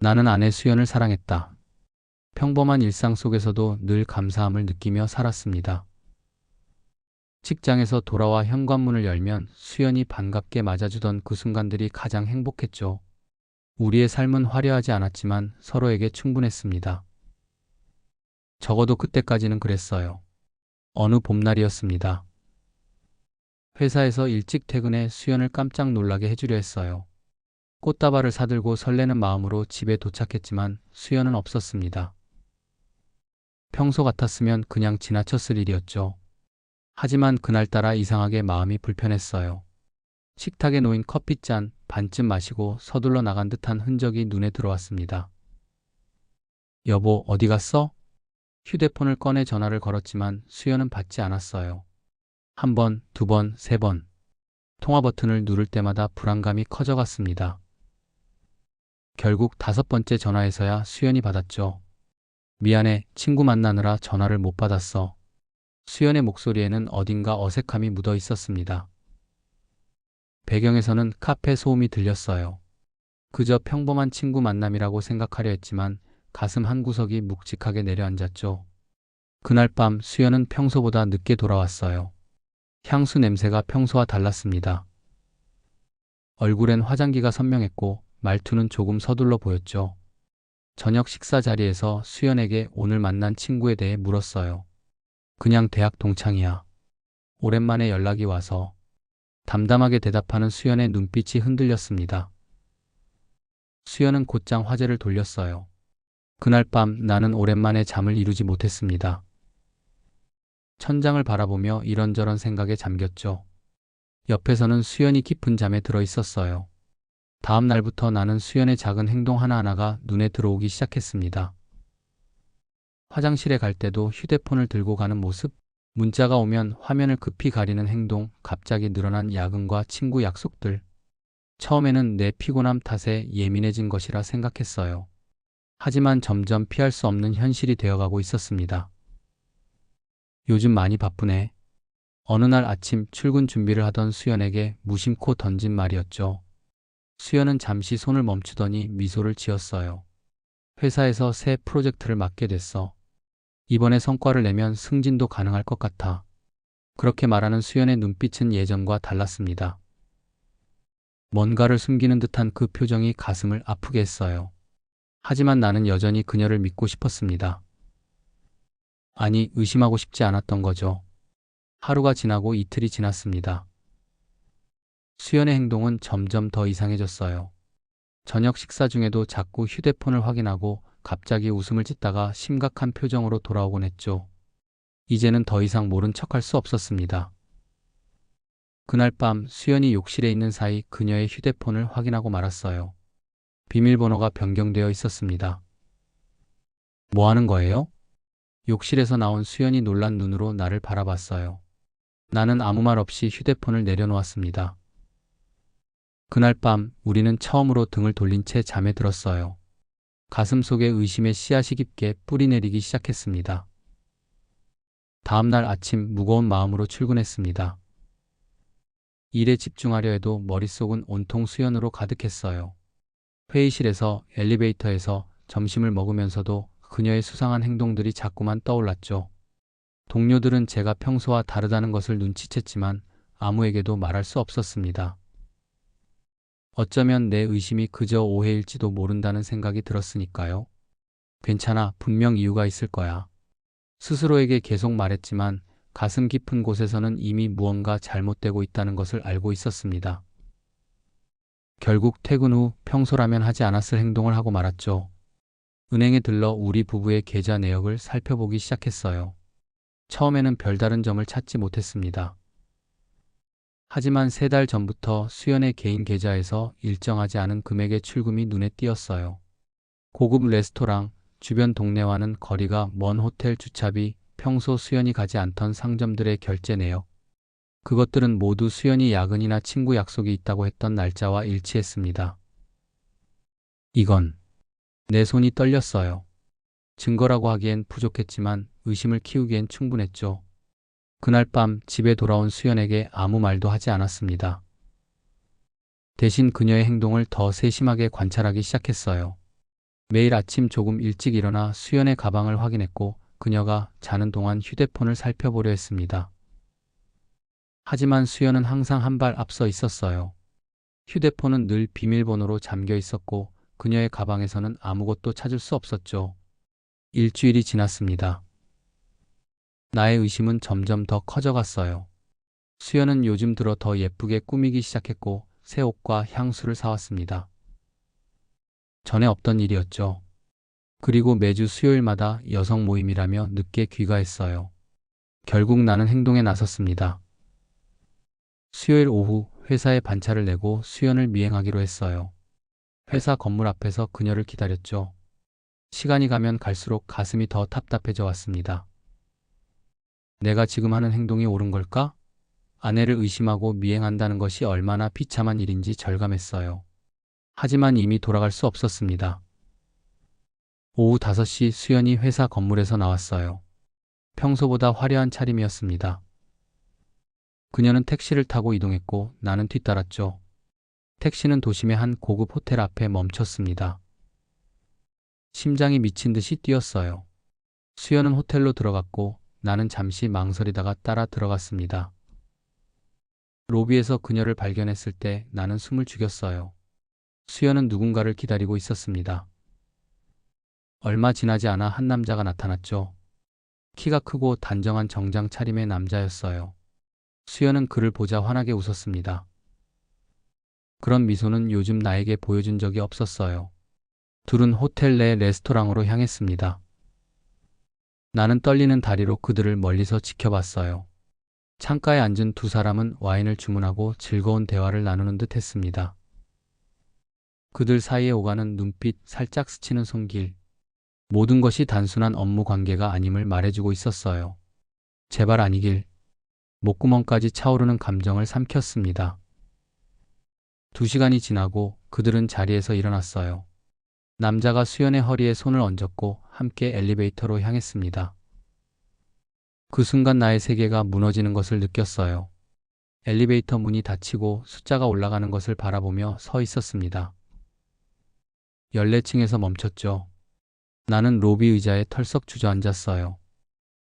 나는 아내 수연을 사랑했다. 평범한 일상 속에서도 늘 감사함을 느끼며 살았습니다. 직장에서 돌아와 현관문을 열면 수연이 반갑게 맞아주던 그 순간들이 가장 행복했죠. 우리의 삶은 화려하지 않았지만 서로에게 충분했습니다. 적어도 그때까지는 그랬어요. 어느 봄날이었습니다. 회사에서 일찍 퇴근해 수연을 깜짝 놀라게 해주려 했어요. 꽃다발을 사들고 설레는 마음으로 집에 도착했지만 수연은 없었습니다. 평소 같았으면 그냥 지나쳤을 일이었죠. 하지만 그날따라 이상하게 마음이 불편했어요. 식탁에 놓인 커피잔 반쯤 마시고 서둘러 나간 듯한 흔적이 눈에 들어왔습니다. 여보, 어디 갔어? 휴대폰을 꺼내 전화를 걸었지만 수연은 받지 않았어요. 한 번, 두 번, 세 번. 통화 버튼을 누를 때마다 불안감이 커져갔습니다. 결국 5번째 전화에서야 수연이 받았죠. 미안해, 친구 만나느라 전화를 못 받았어. 수연의 목소리에는 어딘가 어색함이 묻어 있었습니다. 배경에서는 카페 소음이 들렸어요. 그저 평범한 친구 만남이라고 생각하려 했지만 가슴 한구석이 묵직하게 내려앉았죠. 그날 밤 수연은 평소보다 늦게 돌아왔어요. 향수 냄새가 평소와 달랐습니다. 얼굴엔 화장기가 선명했고 말투는 조금 서둘러 보였죠. 저녁 식사 자리에서 수연에게 오늘 만난 친구에 대해 물었어요. 그냥 대학 동창이야. 오랜만에 연락이 와서. 담담하게 대답하는 수연의 눈빛이 흔들렸습니다. 수연은 곧장 화제를 돌렸어요. 그날 밤 나는 오랜만에 잠을 이루지 못했습니다. 천장을 바라보며 이런저런 생각에 잠겼죠. 옆에서는 수연이 깊은 잠에 들어 있었어요. 다음 날부터 나는 수연의 작은 행동 하나하나가 눈에 들어오기 시작했습니다. 화장실에 갈 때도 휴대폰을 들고 가는 모습, 문자가 오면 화면을 급히 가리는 행동, 갑자기 늘어난 야근과 친구 약속들. 처음에는 내 피곤함 탓에 예민해진 것이라 생각했어요. 하지만 점점 피할 수 없는 현실이 되어가고 있었습니다. 요즘 많이 바쁘네. 어느 날 아침 출근 준비를 하던 수연에게 무심코 던진 말이었죠. 수연은 잠시 손을 멈추더니 미소를 지었어요. 회사에서 새 프로젝트를 맡게 됐어. 이번에 성과를 내면 승진도 가능할 것 같아. 그렇게 말하는 수연의 눈빛은 예전과 달랐습니다. 뭔가를 숨기는 듯한 그 표정이 가슴을 아프게 했어요. 하지만 나는 여전히 그녀를 믿고 싶었습니다. 아니, 의심하고 싶지 않았던 거죠. 하루가 지나고 이틀이 지났습니다. 수연의 행동은 점점 더 이상해졌어요. 저녁 식사 중에도 자꾸 휴대폰을 확인하고 갑자기 웃음을 짓다가 심각한 표정으로 돌아오곤 했죠. 이제는 더 이상 모른 척할 수 없었습니다. 그날 밤 수연이 욕실에 있는 사이 그녀의 휴대폰을 확인하고 말았어요. 비밀번호가 변경되어 있었습니다. 뭐 하는 거예요? 욕실에서 나온 수연이 놀란 눈으로 나를 바라봤어요. 나는 아무 말 없이 휴대폰을 내려놓았습니다. 그날 밤 우리는 처음으로 등을 돌린 채 잠에 들었어요. 가슴 속에 의심의 씨앗이 깊게 뿌리내리기 시작했습니다. 다음 날 아침 무거운 마음으로 출근했습니다. 일에 집중하려 해도 머릿속은 온통 수연으로 가득했어요. 회의실에서, 엘리베이터에서, 점심을 먹으면서도 그녀의 수상한 행동들이 자꾸만 떠올랐죠. 동료들은 제가 평소와 다르다는 것을 눈치챘지만 아무에게도 말할 수 없었습니다. 어쩌면 내 의심이 그저 오해일지도 모른다는 생각이 들었으니까요. 괜찮아, 분명 이유가 있을 거야. 스스로에게 계속 말했지만 가슴 깊은 곳에서는 이미 무언가 잘못되고 있다는 것을 알고 있었습니다. 결국 퇴근 후 평소라면 하지 않았을 행동을 하고 말았죠. 은행에 들러 우리 부부의 계좌 내역을 살펴보기 시작했어요. 처음에는 별다른 점을 찾지 못했습니다. 하지만 3달 전부터 수연의 개인 계좌에서 일정하지 않은 금액의 출금이 눈에 띄었어요. 고급 레스토랑, 주변 동네와는 거리가 먼 호텔 주차비, 평소 수연이 가지 않던 상점들의 결제 내역. 그것들은 모두 수연이 야근이나 친구 약속이 있다고 했던 날짜와 일치했습니다. 이건 내 손이 떨렸어요. 증거라고 하기엔 부족했지만 의심을 키우기엔 충분했죠. 그날 밤 집에 돌아온 수연에게 아무 말도 하지 않았습니다. 대신 그녀의 행동을 더 세심하게 관찰하기 시작했어요. 매일 아침 조금 일찍 일어나 수연의 가방을 확인했고 그녀가 자는 동안 휴대폰을 살펴보려 했습니다. 하지만 수연은 항상 한 발 앞서 있었어요. 휴대폰은 늘 비밀번호로 잠겨 있었고 그녀의 가방에서는 아무것도 찾을 수 없었죠. 일주일이 지났습니다. 나의 의심은 점점 더 커져갔어요. 수연은 요즘 들어 더 예쁘게 꾸미기 시작했고 새 옷과 향수를 사왔습니다. 전에 없던 일이었죠. 그리고 매주 수요일마다 여성 모임이라며 늦게 귀가했어요. 결국 나는 행동에 나섰습니다. 수요일 오후 회사에 반차를 내고 수연을 미행하기로 했어요. 회사 건물 앞에서 그녀를 기다렸죠. 시간이 가면 갈수록 가슴이 더 답답해져 왔습니다. 내가 지금 하는 행동이 옳은 걸까? 아내를 의심하고 미행한다는 것이 얼마나 비참한 일인지 절감했어요. 하지만 이미 돌아갈 수 없었습니다. 오후 5시 수연이 회사 건물에서 나왔어요. 평소보다 화려한 차림이었습니다. 그녀는 택시를 타고 이동했고 나는 뒤따랐죠. 택시는 도심의 한 고급 호텔 앞에 멈췄습니다. 심장이 미친 듯이 뛰었어요. 수연은 호텔로 들어갔고 나는 잠시 망설이다가 따라 들어갔습니다. 로비에서 그녀를 발견했을 때 나는 숨을 죽였어요. 수연은 누군가를 기다리고 있었습니다. 얼마 지나지 않아 한 남자가 나타났죠. 키가 크고 단정한 정장 차림의 남자였어요. 수연은 그를 보자 환하게 웃었습니다. 그런 미소는 요즘 나에게 보여준 적이 없었어요. 둘은 호텔 내 레스토랑으로 향했습니다. 나는 떨리는 다리로 그들을 멀리서 지켜봤어요. 창가에 앉은 두 사람은 와인을 주문하고 즐거운 대화를 나누는 듯 했습니다. 그들 사이에 오가는 눈빛, 살짝 스치는 손길. 모든 것이 단순한 업무 관계가 아님을 말해주고 있었어요. 제발 아니길. 목구멍까지 차오르는 감정을 삼켰습니다. 2시간이 지나고 그들은 자리에서 일어났어요. 남자가 수연의 허리에 손을 얹었고 함께 엘리베이터로 향했습니다. 그 순간 나의 세계가 무너지는 것을 느꼈어요. 엘리베이터 문이 닫히고 숫자가 올라가는 것을 바라보며 서 있었습니다. 14층에서 멈췄죠. 나는 로비 의자에 털썩 주저앉았어요.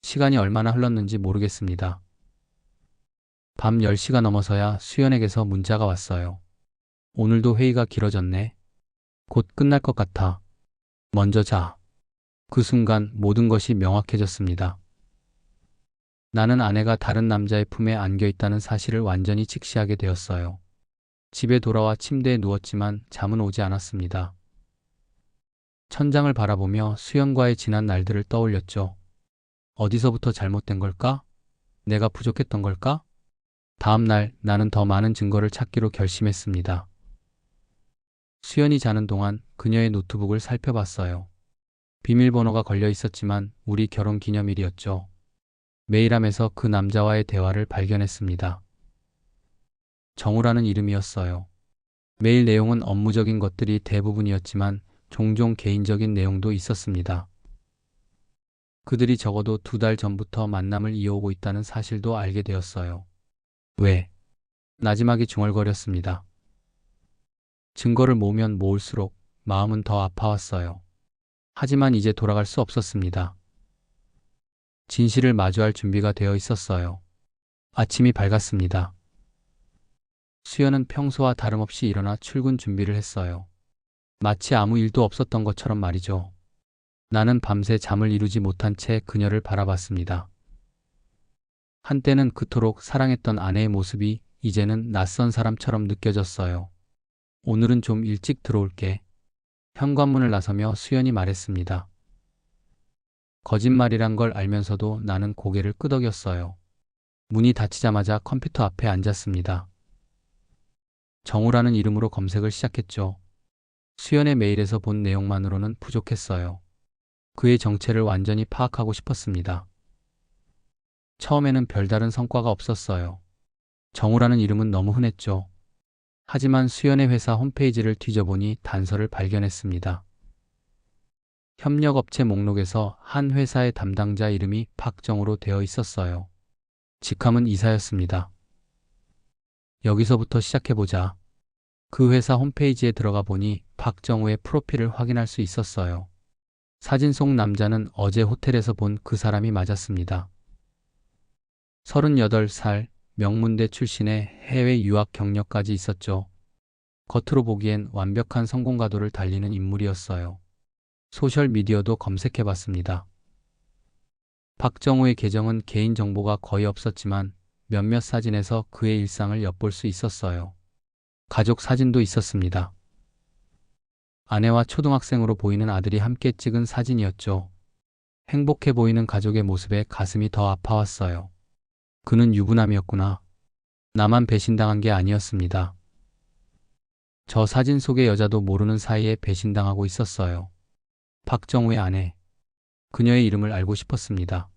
시간이 얼마나 흘렀는지 모르겠습니다. 밤 10시가 넘어서야 수연에게서 문자가 왔어요. 오늘도 회의가 길어졌네. 곧 끝날 것 같아. 먼저 자. 그 순간 모든 것이 명확해졌습니다. 나는 아내가 다른 남자의 품에 안겨 있다는 사실을 완전히 직시하게 되었어요. 집에 돌아와 침대에 누웠지만 잠은 오지 않았습니다. 천장을 바라보며 수연과의 지난 날들을 떠올렸죠. 어디서부터 잘못된 걸까? 내가 부족했던 걸까? 다음 날 나는 더 많은 증거를 찾기로 결심했습니다. 수연이 자는 동안 그녀의 노트북을 살펴봤어요. 비밀번호가 걸려 있었지만 우리 결혼 기념일이었죠. 메일함에서 그 남자와의 대화를 발견했습니다. 정우라는 이름이었어요. 메일 내용은 업무적인 것들이 대부분이었지만 종종 개인적인 내용도 있었습니다. 그들이 적어도 2달 전부터 만남을 이어오고 있다는 사실도 알게 되었어요. 왜? 나지막이 중얼거렸습니다. 증거를 모으면 모을수록 마음은 더 아파왔어요. 하지만 이제 돌아갈 수 없었습니다. 진실을 마주할 준비가 되어 있었어요. 아침이 밝았습니다. 수연은 평소와 다름없이 일어나 출근 준비를 했어요. 마치 아무 일도 없었던 것처럼 말이죠. 나는 밤새 잠을 이루지 못한 채 그녀를 바라봤습니다. 한때는 그토록 사랑했던 아내의 모습이 이제는 낯선 사람처럼 느껴졌어요. 오늘은 좀 일찍 들어올게. 현관문을 나서며 수연이 말했습니다. 거짓말이란 걸 알면서도 나는 고개를 끄덕였어요. 문이 닫히자마자 컴퓨터 앞에 앉았습니다. 정우라는 이름으로 검색을 시작했죠. 수연의 메일에서 본 내용만으로는 부족했어요. 그의 정체를 완전히 파악하고 싶었습니다. 처음에는 별다른 성과가 없었어요. 정우라는 이름은 너무 흔했죠. 하지만 수연의 회사 홈페이지를 뒤져보니 단서를 발견했습니다. 협력업체 목록에서 한 회사의 담당자 이름이 박정우로 되어 있었어요. 직함은 이사였습니다. 여기서부터 시작해보자. 그 회사 홈페이지에 들어가 보니 박정우의 프로필을 확인할 수 있었어요. 사진 속 남자는 어제 호텔에서 본 그 사람이 맞았습니다. 38살, 명문대 출신의 해외 유학 경력까지 있었죠. 겉으로 보기엔 완벽한 성공가도를 달리는 인물이었어요. 소셜미디어도 검색해봤습니다. 박정우의 계정은 개인정보가 거의 없었지만 몇몇 사진에서 그의 일상을 엿볼 수 있었어요. 가족 사진도 있었습니다. 아내와 초등학생으로 보이는 아들이 함께 찍은 사진이었죠. 행복해 보이는 가족의 모습에 가슴이 더 아파왔어요. 그는 유부남이었구나. 나만 배신당한 게 아니었습니다. 저 사진 속의 여자도 모르는 사이에 배신당하고 있었어요. 박정우의 아내. 그녀의 이름을 알고 싶었습니다.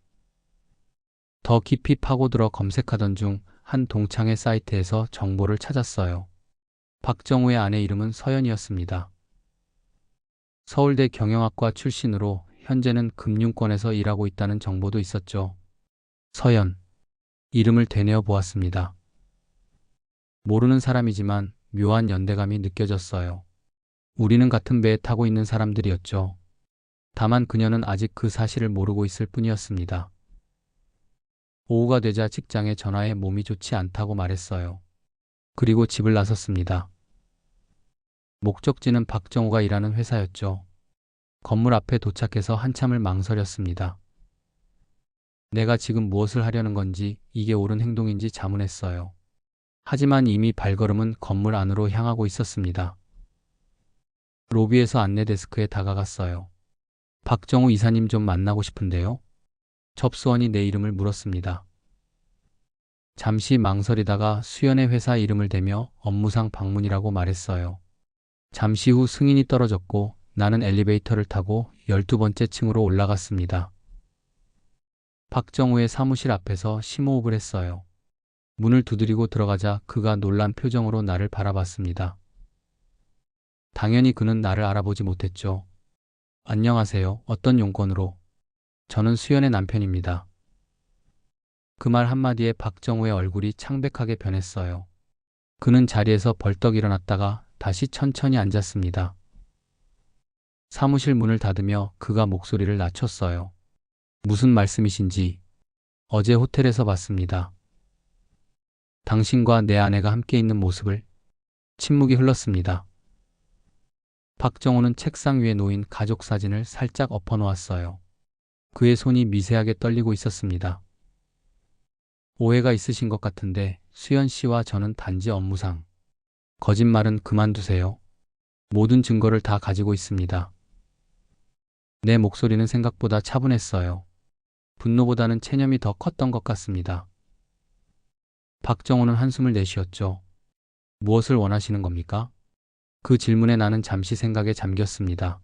더 깊이 파고들어 검색하던 중 한 동창회 사이트에서 정보를 찾았어요. 박정우의 아내 이름은 서연이었습니다. 서울대 경영학과 출신으로 현재는 금융권에서 일하고 있다는 정보도 있었죠. 서연. 이름을 되뇌어 보았습니다. 모르는 사람이지만 묘한 연대감이 느껴졌어요. 우리는 같은 배에 타고 있는 사람들이었죠. 다만 그녀는 아직 그 사실을 모르고 있을 뿐이었습니다. 오후가 되자 직장에 전화해 몸이 좋지 않다고 말했어요. 그리고 집을 나섰습니다. 목적지는 박정우가 일하는 회사였죠. 건물 앞에 도착해서 한참을 망설였습니다. 내가 지금 무엇을 하려는 건지, 이게 옳은 행동인지 자문했어요. 하지만 이미 발걸음은 건물 안으로 향하고 있었습니다. 로비에서 안내 데스크에 다가갔어요. 박정우 이사님 좀 만나고 싶은데요. 접수원이 내 이름을 물었습니다. 잠시 망설이다가 수연의 회사 이름을 대며 업무상 방문이라고 말했어요. 잠시 후 승인이 떨어졌고 나는 엘리베이터를 타고 12번째 층으로 올라갔습니다. 박정우의 사무실 앞에서 심호흡을 했어요. 문을 두드리고 들어가자 그가 놀란 표정으로 나를 바라봤습니다. 당연히 그는 나를 알아보지 못했죠. 안녕하세요. 어떤 용건으로? 저는 수연의 남편입니다. 그 말 한마디에 박정우의 얼굴이 창백하게 변했어요. 그는 자리에서 벌떡 일어났다가 다시 천천히 앉았습니다. 사무실 문을 닫으며 그가 목소리를 낮췄어요. 무슨 말씀이신지. 어제 호텔에서 봤습니다. 당신과 내 아내가 함께 있는 모습을. 침묵이 흘렀습니다. 박정우는 책상 위에 놓인 가족 사진을 살짝 엎어놓았어요. 그의 손이 미세하게 떨리고 있었습니다. 오해가 있으신 것 같은데 수연 씨와 저는 단지 업무상. 거짓말은 그만두세요. 모든 증거를 다 가지고 있습니다. 내 목소리는 생각보다 차분했어요. 분노보다는 체념이 더 컸던 것 같습니다. 박정우는 한숨을 내쉬었죠. 무엇을 원하시는 겁니까? 그 질문에 나는 잠시 생각에 잠겼습니다.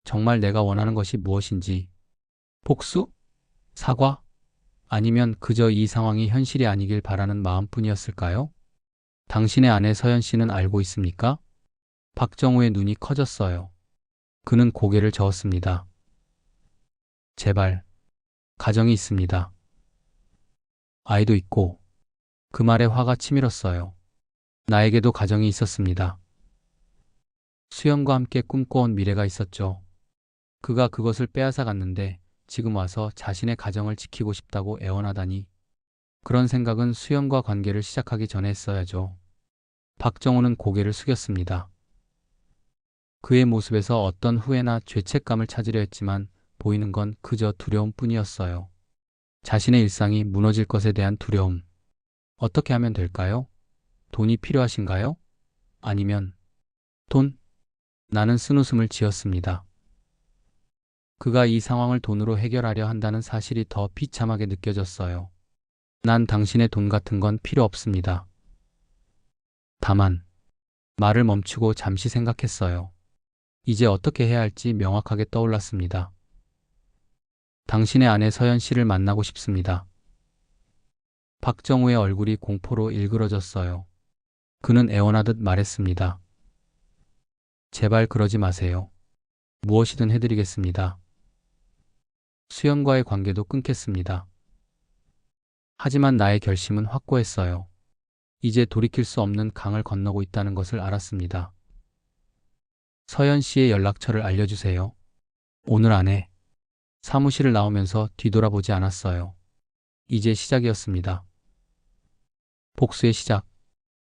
정말 내가 원하는 것이 무엇인지. 복수? 사과? 아니면 그저 이 상황이 현실이 아니길 바라는 마음뿐이었을까요? 당신의 아내 서연 씨는 알고 있습니까? 박정우의 눈이 커졌어요. 그는 고개를 저었습니다. 제발. 가정이 있습니다. 아이도 있고. 그 말에 화가 치밀었어요. 나에게도 가정이 있었습니다. 수연과 함께 꿈꿔온 미래가 있었죠. 그가 그것을 빼앗아 갔는데 지금 와서 자신의 가정을 지키고 싶다고 애원하다니. 그런 생각은 수연과 관계를 시작하기 전에 했어야죠. 박정우는 고개를 숙였습니다. 그의 모습에서 어떤 후회나 죄책감을 찾으려 했지만 보이는 건 그저 두려움뿐이었어요. 자신의 일상이 무너질 것에 대한 두려움. 어떻게 하면 될까요? 돈이 필요하신가요? 아니면 돈? 나는 쓴웃음을 지었습니다. 그가 이 상황을 돈으로 해결하려 한다는 사실이 더 비참하게 느껴졌어요. 난 당신의 돈 같은 건 필요 없습니다. 다만 말을 멈추고 잠시 생각했어요. 이제 어떻게 해야 할지 명확하게 떠올랐습니다. 당신의 아내 서연 씨를 만나고 싶습니다. 박정우의 얼굴이 공포로 일그러졌어요. 그는 애원하듯 말했습니다. 제발 그러지 마세요. 무엇이든 해드리겠습니다. 수연과의 관계도 끊겠습니다. 하지만 나의 결심은 확고했어요. 이제 돌이킬 수 없는 강을 건너고 있다는 것을 알았습니다. 서연 씨의 연락처를 알려주세요. 오늘 안에. 사무실을 나오면서 뒤돌아보지 않았어요. 이제 시작이었습니다. 복수의 시작.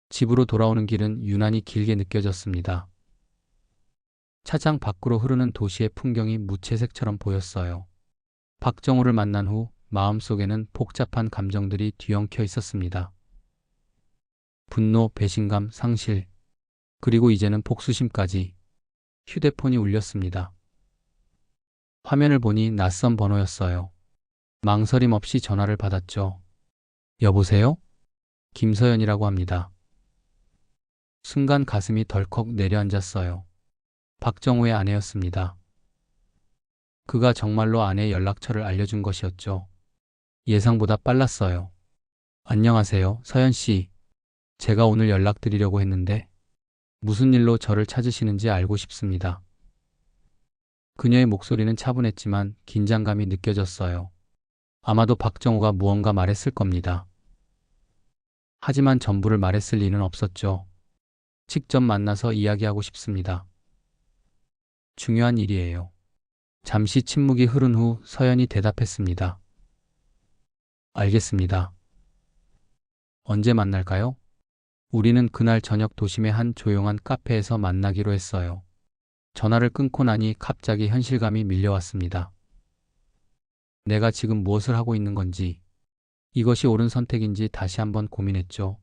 집으로 돌아오는 길은 유난히 길게 느껴졌습니다. 차장 밖으로 흐르는 도시의 풍경이 무채색처럼 보였어요. 박정우를 만난 후 마음속에는 복잡한 감정들이 뒤엉켜 있었습니다. 분노, 배신감, 상실, 그리고 이제는 복수심까지. 휴대폰이 울렸습니다. 화면을 보니 낯선 번호였어요. 망설임 없이 전화를 받았죠. 여보세요? 김서연이라고 합니다. 순간 가슴이 덜컥 내려앉았어요. 박정우의 아내였습니다. 그가 정말로 아내의 연락처를 알려준 것이었죠. 예상보다 빨랐어요. 안녕하세요, 서연 씨. 제가 오늘 연락드리려고 했는데 무슨 일로 저를 찾으시는지 알고 싶습니다. 그녀의 목소리는 차분했지만 긴장감이 느껴졌어요. 아마도 박정우가 무언가 말했을 겁니다. 하지만 전부를 말했을 리는 없었죠. 직접 만나서 이야기하고 싶습니다. 중요한 일이에요. 잠시 침묵이 흐른 후 서연이 대답했습니다. 알겠습니다. 언제 만날까요? 우리는 그날 저녁 도심의 한 조용한 카페에서 만나기로 했어요. 전화를 끊고 나니 갑자기 현실감이 밀려왔습니다. 내가 지금 무엇을 하고 있는 건지, 이것이 옳은 선택인지 다시 한번 고민했죠.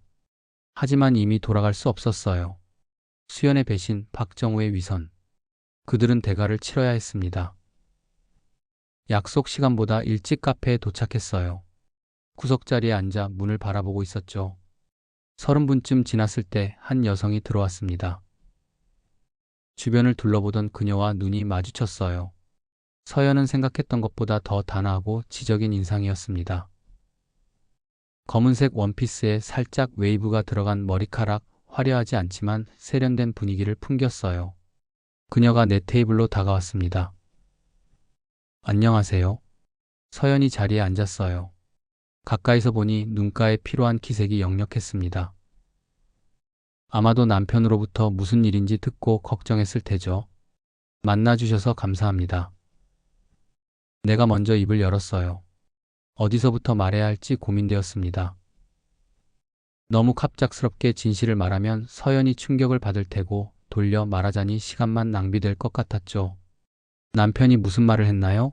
하지만 이미 돌아갈 수 없었어요. 수연의 배신, 박정우의 위선. 그들은 대가를 치러야 했습니다. 약속 시간보다 일찍 카페에 도착했어요. 구석자리에 앉아 문을 바라보고 있었죠. 30분쯤 지났을 때 한 여성이 들어왔습니다. 주변을 둘러보던 그녀와 눈이 마주쳤어요. 서연은 생각했던 것보다 더 단아하고 지적인 인상이었습니다. 검은색 원피스에 살짝 웨이브가 들어간 머리카락, 화려하지 않지만 세련된 분위기를 풍겼어요. 그녀가 내 테이블로 다가왔습니다. 안녕하세요. 서연이 자리에 앉았어요. 가까이서 보니 눈가에 피로한 기색이 역력했습니다. 아마도 남편으로부터 무슨 일인지 듣고 걱정했을 테죠. 만나주셔서 감사합니다. 내가 먼저 입을 열었어요. 어디서부터 말해야 할지 고민되었습니다. 너무 갑작스럽게 진실을 말하면 서연이 충격을 받을 테고 돌려 말하자니 시간만 낭비될 것 같았죠. 남편이 무슨 말을 했나요?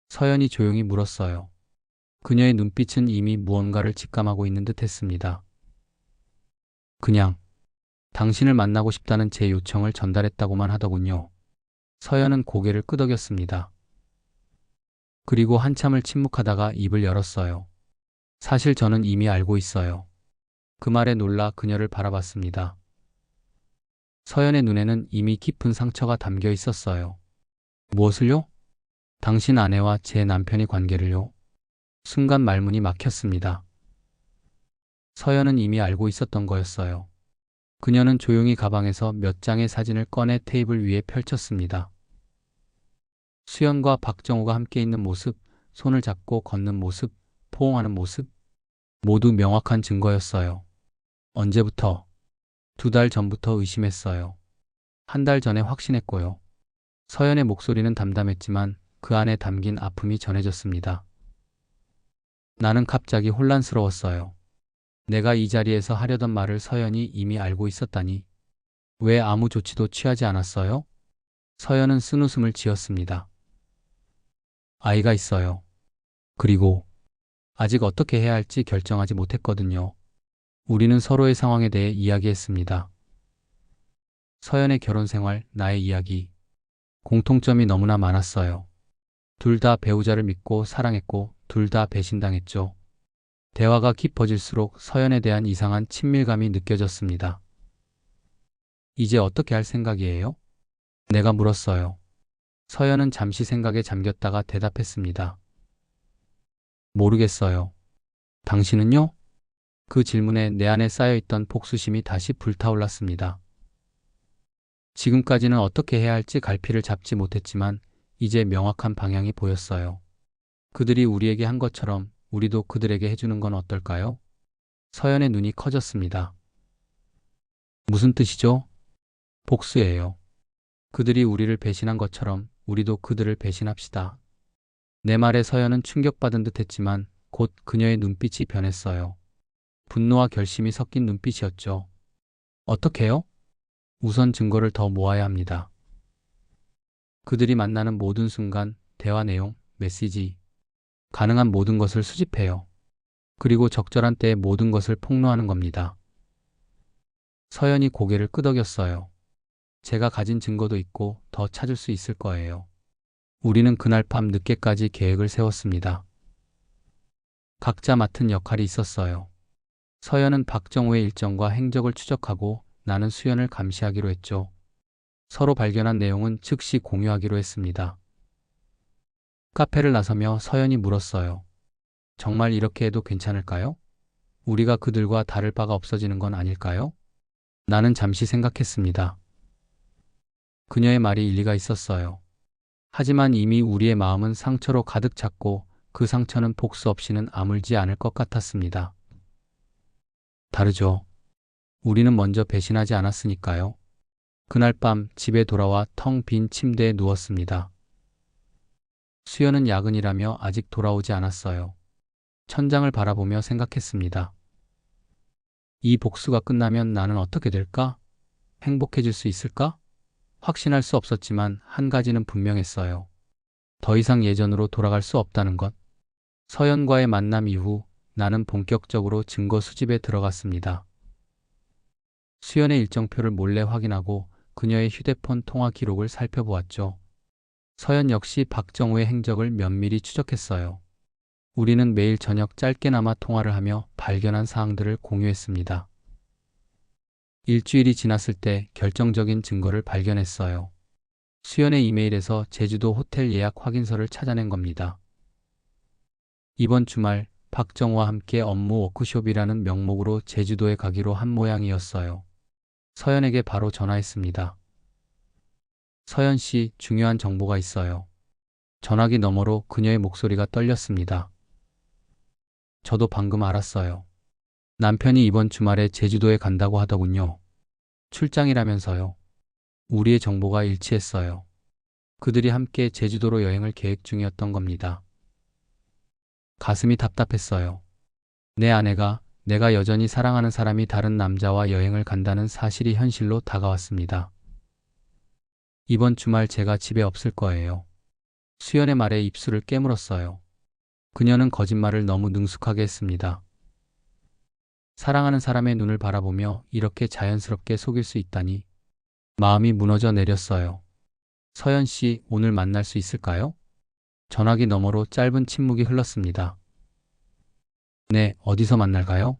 서연이 조용히 물었어요. 그녀의 눈빛은 이미 무언가를 직감하고 있는 듯 했습니다. 그냥 당신을 만나고 싶다는 제 요청을 전달했다고만 하더군요. 서연은 고개를 끄덕였습니다. 그리고 한참을 침묵하다가 입을 열었어요. 사실 저는 이미 알고 있어요. 그 말에 놀라 그녀를 바라봤습니다. 서연의 눈에는 이미 깊은 상처가 담겨 있었어요. 무엇을요? 당신 아내와 제 남편의 관계를요? 순간 말문이 막혔습니다. 서연은 이미 알고 있었던 거였어요. 그녀는 조용히 가방에서 몇 장의 사진을 꺼내 테이블 위에 펼쳤습니다. 수연과 박정우가 함께 있는 모습, 손을 잡고 걷는 모습, 포옹하는 모습, 모두 명확한 증거였어요. 언제부터? 2달 전부터 의심했어요. 1달 전에 확신했고요. 서연의 목소리는 담담했지만 그 안에 담긴 아픔이 전해졌습니다. 나는 갑자기 혼란스러웠어요. 내가 이 자리에서 하려던 말을 서연이 이미 알고 있었다니. 왜 아무 조치도 취하지 않았어요? 서연은 쓴웃음을 지었습니다. 아이가 있어요. 그리고 아직 어떻게 해야 할지 결정하지 못했거든요. 우리는 서로의 상황에 대해 이야기했습니다. 서연의 결혼 생활, 나의 이야기. 공통점이 너무나 많았어요. 둘 다 배우자를 믿고 사랑했고 둘 다 배신당했죠. 대화가 깊어질수록 서연에 대한 이상한 친밀감이 느껴졌습니다. 이제 어떻게 할 생각이에요? 내가 물었어요. 서연은 잠시 생각에 잠겼다가 대답했습니다. 모르겠어요. 당신은요? 그 질문에 내 안에 쌓여있던 복수심이 다시 불타올랐습니다. 지금까지는 어떻게 해야 할지 갈피를 잡지 못했지만 이제 명확한 방향이 보였어요. 그들이 우리에게 한 것처럼 우리도 그들에게 해주는 건 어떨까요? 서연의 눈이 커졌습니다. 무슨 뜻이죠? 복수예요. 그들이 우리를 배신한 것처럼 우리도 그들을 배신합시다. 내 말에 서연은 충격받은 듯 했지만 곧 그녀의 눈빛이 변했어요. 분노와 결심이 섞인 눈빛이었죠. 어떻게요? 우선 증거를 더 모아야 합니다. 그들이 만나는 모든 순간, 대화 내용, 메시지, 가능한 모든 것을 수집해요. 그리고 적절한 때에 모든 것을 폭로하는 겁니다. 서연이 고개를 끄덕였어요. 제가 가진 증거도 있고 더 찾을 수 있을 거예요. 우리는 그날 밤 늦게까지 계획을 세웠습니다. 각자 맡은 역할이 있었어요. 서연은 박정우의 일정과 행적을 추적하고 나는 수연을 감시하기로 했죠. 서로 발견한 내용은 즉시 공유하기로 했습니다. 카페를 나서며 서연이 물었어요. 정말 이렇게 해도 괜찮을까요? 우리가 그들과 다를 바가 없어지는 건 아닐까요? 나는 잠시 생각했습니다. 그녀의 말이 일리가 있었어요. 하지만 이미 우리의 마음은 상처로 가득 찼고 그 상처는 복수 없이는 아물지 않을 것 같았습니다. 다르죠. 우리는 먼저 배신하지 않았으니까요. 그날 밤 집에 돌아와 텅 빈 침대에 누웠습니다. 수연은 야근이라며 아직 돌아오지 않았어요. 천장을 바라보며 생각했습니다. 이 복수가 끝나면 나는 어떻게 될까? 행복해질 수 있을까? 확신할 수 없었지만 한 가지는 분명했어요. 더 이상 예전으로 돌아갈 수 없다는 것. 서연과의 만남 이후 나는 본격적으로 증거 수집에 들어갔습니다. 수연의 일정표를 몰래 확인하고 그녀의 휴대폰 통화 기록을 살펴보았죠. 서연 역시 박정우의 행적을 면밀히 추적했어요. 우리는 매일 저녁 짧게나마 통화를 하며 발견한 사항들을 공유했습니다. 일주일이 지났을 때 결정적인 증거를 발견했어요. 수연의 이메일에서 제주도 호텔 예약 확인서를 찾아낸 겁니다. 이번 주말 박정우와 함께 업무 워크숍이라는 명목으로 제주도에 가기로 한 모양이었어요. 서연에게 바로 전화했습니다. 서연 씨, 중요한 정보가 있어요. 전화기 너머로 그녀의 목소리가 떨렸습니다. 저도 방금 알았어요. 남편이 이번 주말에 제주도에 간다고 하더군요. 출장이라면서요. 우리의 정보가 일치했어요. 그들이 함께 제주도로 여행을 계획 중이었던 겁니다. 가슴이 답답했어요. 내 아내가 내가 여전히 사랑하는 사람이 다른 남자와 여행을 간다는 사실이 현실로 다가왔습니다. 이번 주말 제가 집에 없을 거예요. 수연의 말에 입술을 깨물었어요. 그녀는 거짓말을 너무 능숙하게 했습니다. 사랑하는 사람의 눈을 바라보며 이렇게 자연스럽게 속일 수 있다니 마음이 무너져 내렸어요. 서연 씨, 오늘 만날 수 있을까요? 전화기 너머로 짧은 침묵이 흘렀습니다. 네, 어디서 만날까요?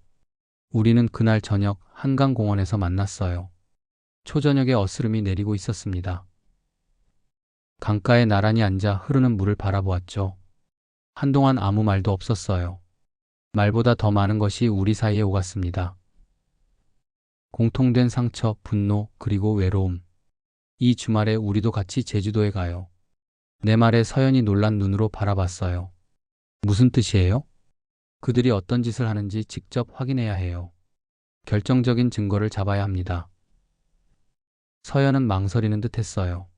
우리는 그날 저녁 한강공원에서 만났어요. 초저녁에 어스름이 내리고 있었습니다. 강가에 나란히 앉아 흐르는 물을 바라보았죠. 한동안 아무 말도 없었어요. 말보다 더 많은 것이 우리 사이에 오갔습니다. 공통된 상처, 분노, 그리고 외로움. 이 주말에 우리도 같이 제주도에 가요. 내 말에 서연이 놀란 눈으로 바라봤어요. 무슨 뜻이에요? 그들이 어떤 짓을 하는지 직접 확인해야 해요. 결정적인 증거를 잡아야 합니다. 서연은 망설이는 듯 했어요.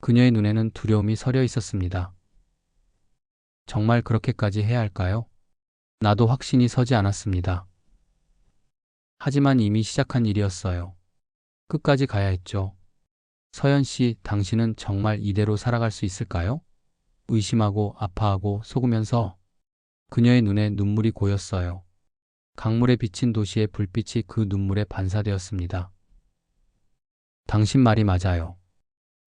그녀의 눈에는 두려움이 서려 있었습니다. 정말 그렇게까지 해야 할까요? 나도 확신이 서지 않았습니다. 하지만 이미 시작한 일이었어요. 끝까지 가야 했죠. 서연 씨, 당신은 정말 이대로 살아갈 수 있을까요? 의심하고 아파하고 속으면서 그녀의 눈에 눈물이 고였어요. 강물에 비친 도시의 불빛이 그 눈물에 반사되었습니다. 당신 말이 맞아요.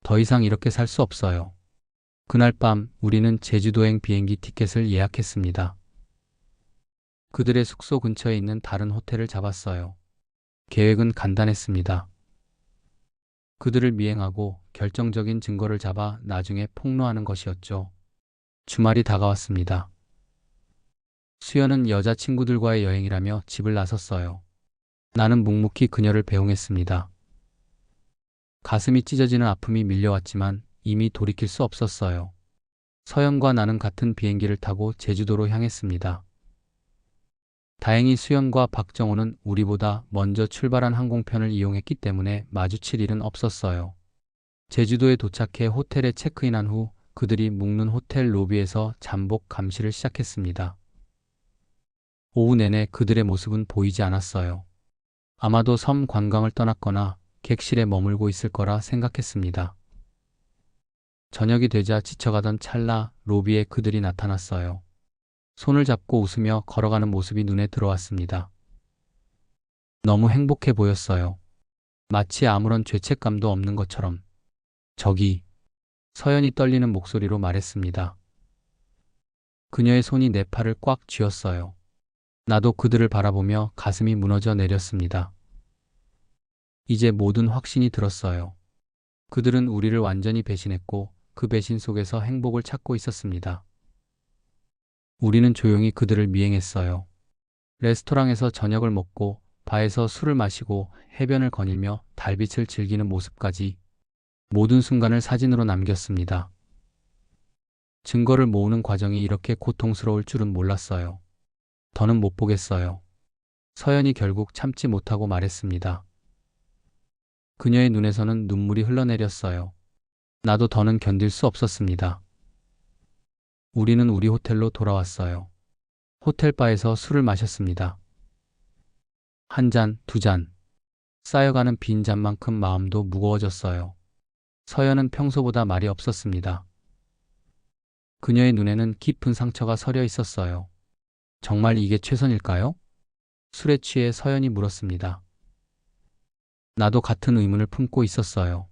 더 이상 이렇게 살 수 없어요. 그날 밤 우리는 제주도행 비행기 티켓을 예약했습니다. 그들의 숙소 근처에 있는 다른 호텔을 잡았어요. 계획은 간단했습니다. 그들을 미행하고 결정적인 증거를 잡아 나중에 폭로하는 것이었죠. 주말이 다가왔습니다. 수연은 여자친구들과의 여행이라며 집을 나섰어요. 나는 묵묵히 그녀를 배웅했습니다. 가슴이 찢어지는 아픔이 밀려왔지만 이미 돌이킬 수 없었어요. 서연과 나는 같은 비행기를 타고 제주도로 향했습니다. 다행히 수연과 박정호는 우리보다 먼저 출발한 항공편을 이용했기 때문에 마주칠 일은 없었어요. 제주도에 도착해 호텔에 체크인한 후 그들이 묵는 호텔 로비에서 잠복 감시를 시작했습니다. 오후 내내 그들의 모습은 보이지 않았어요. 아마도 섬 관광을 떠났거나 객실에 머물고 있을 거라 생각했습니다. 저녁이 되자 지쳐가던 찰나 로비에 그들이 나타났어요. 손을 잡고 웃으며 걸어가는 모습이 눈에 들어왔습니다. 너무 행복해 보였어요. 마치 아무런 죄책감도 없는 것처럼. 저기, 서연이 떨리는 목소리로 말했습니다. 그녀의 손이 내 팔을 꽉 쥐었어요. 나도 그들을 바라보며 가슴이 무너져 내렸습니다. 이제 모든 확신이 들었어요. 그들은 우리를 완전히 배신했고 그 배신 속에서 행복을 찾고 있었습니다. 우리는 조용히 그들을 미행했어요. 레스토랑에서 저녁을 먹고 바에서 술을 마시고 해변을 거닐며 달빛을 즐기는 모습까지 모든 순간을 사진으로 남겼습니다. 증거를 모으는 과정이 이렇게 고통스러울 줄은 몰랐어요. 더는 못 보겠어요. 서연이 결국 참지 못하고 말했습니다. 그녀의 눈에서는 눈물이 흘러내렸어요. 나도 더는 견딜 수 없었습니다. 우리는 우리 호텔로 돌아왔어요. 호텔바에서 술을 마셨습니다. 한 잔, 두 잔. 쌓여가는 빈 잔만큼 마음도 무거워졌어요. 서연은 평소보다 말이 없었습니다. 그녀의 눈에는 깊은 상처가 서려 있었어요. 정말 이게 최선일까요? 술에 취해 서연이 물었습니다. 나도 같은 의문을 품고 있었어요.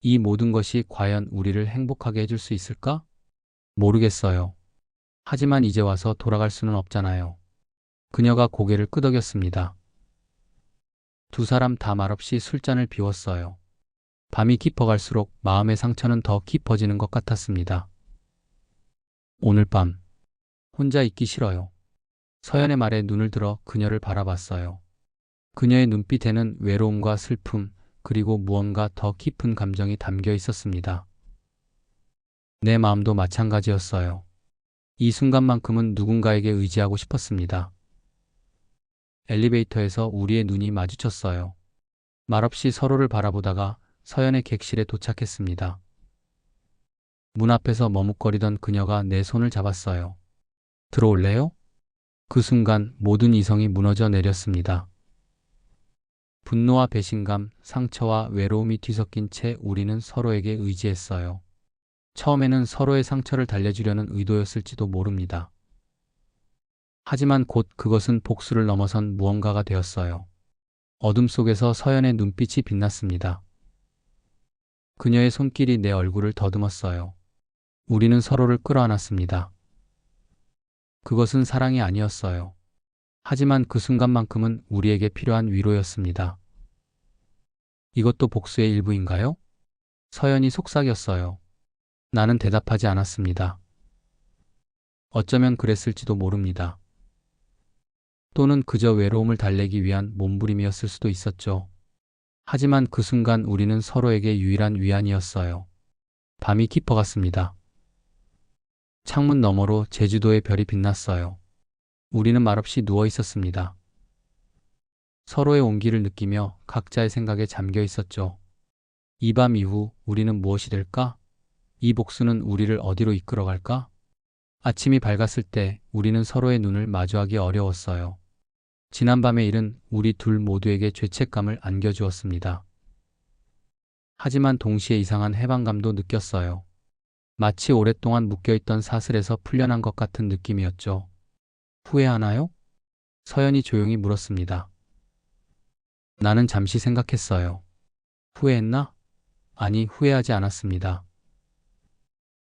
이 모든 것이 과연 우리를 행복하게 해줄 수 있을까? 모르겠어요. 하지만 이제 와서 돌아갈 수는 없잖아요. 그녀가 고개를 끄덕였습니다. 두 사람 다 말없이 술잔을 비웠어요. 밤이 깊어갈수록 마음의 상처는 더 깊어지는 것 같았습니다. 오늘 밤, 혼자 있기 싫어요. 서연의 말에 눈을 들어 그녀를 바라봤어요. 그녀의 눈빛에는 외로움과 슬픔, 그리고 무언가 더 깊은 감정이 담겨 있었습니다. 내 마음도 마찬가지였어요. 이 순간만큼은 누군가에게 의지하고 싶었습니다. 엘리베이터에서 우리의 눈이 마주쳤어요. 말없이 서로를 바라보다가 서연의 객실에 도착했습니다. 문 앞에서 머뭇거리던 그녀가 내 손을 잡았어요. 들어올래요? 그 순간 모든 이성이 무너져 내렸습니다. 분노와 배신감, 상처와 외로움이 뒤섞인 채 우리는 서로에게 의지했어요. 처음에는 서로의 상처를 달래주려는 의도였을지도 모릅니다. 하지만 곧 그것은 복수를 넘어선 무언가가 되었어요. 어둠 속에서 서연의 눈빛이 빛났습니다. 그녀의 손길이 내 얼굴을 더듬었어요. 우리는 서로를 끌어안았습니다. 그것은 사랑이 아니었어요. 하지만 그 순간만큼은 우리에게 필요한 위로였습니다. 이것도 복수의 일부인가요? 서연이 속삭였어요. 나는 대답하지 않았습니다. 어쩌면 그랬을지도 모릅니다. 또는 그저 외로움을 달래기 위한 몸부림이었을 수도 있었죠. 하지만 그 순간 우리는 서로에게 유일한 위안이었어요. 밤이 깊어갔습니다. 창문 너머로 제주도의 별이 빛났어요. 우리는 말없이 누워 있었습니다. 서로의 온기를 느끼며 각자의 생각에 잠겨 있었죠. 이 밤 이후 우리는 무엇이 될까? 이 복수는 우리를 어디로 이끌어갈까? 아침이 밝았을 때 우리는 서로의 눈을 마주하기 어려웠어요. 지난밤의 일은 우리 둘 모두에게 죄책감을 안겨주었습니다. 하지만 동시에 이상한 해방감도 느꼈어요. 마치 오랫동안 묶여있던 사슬에서 풀려난 것 같은 느낌이었죠. 후회하나요? 서연이 조용히 물었습니다. 나는 잠시 생각했어요. 후회했나? 아니, 후회하지 않았습니다.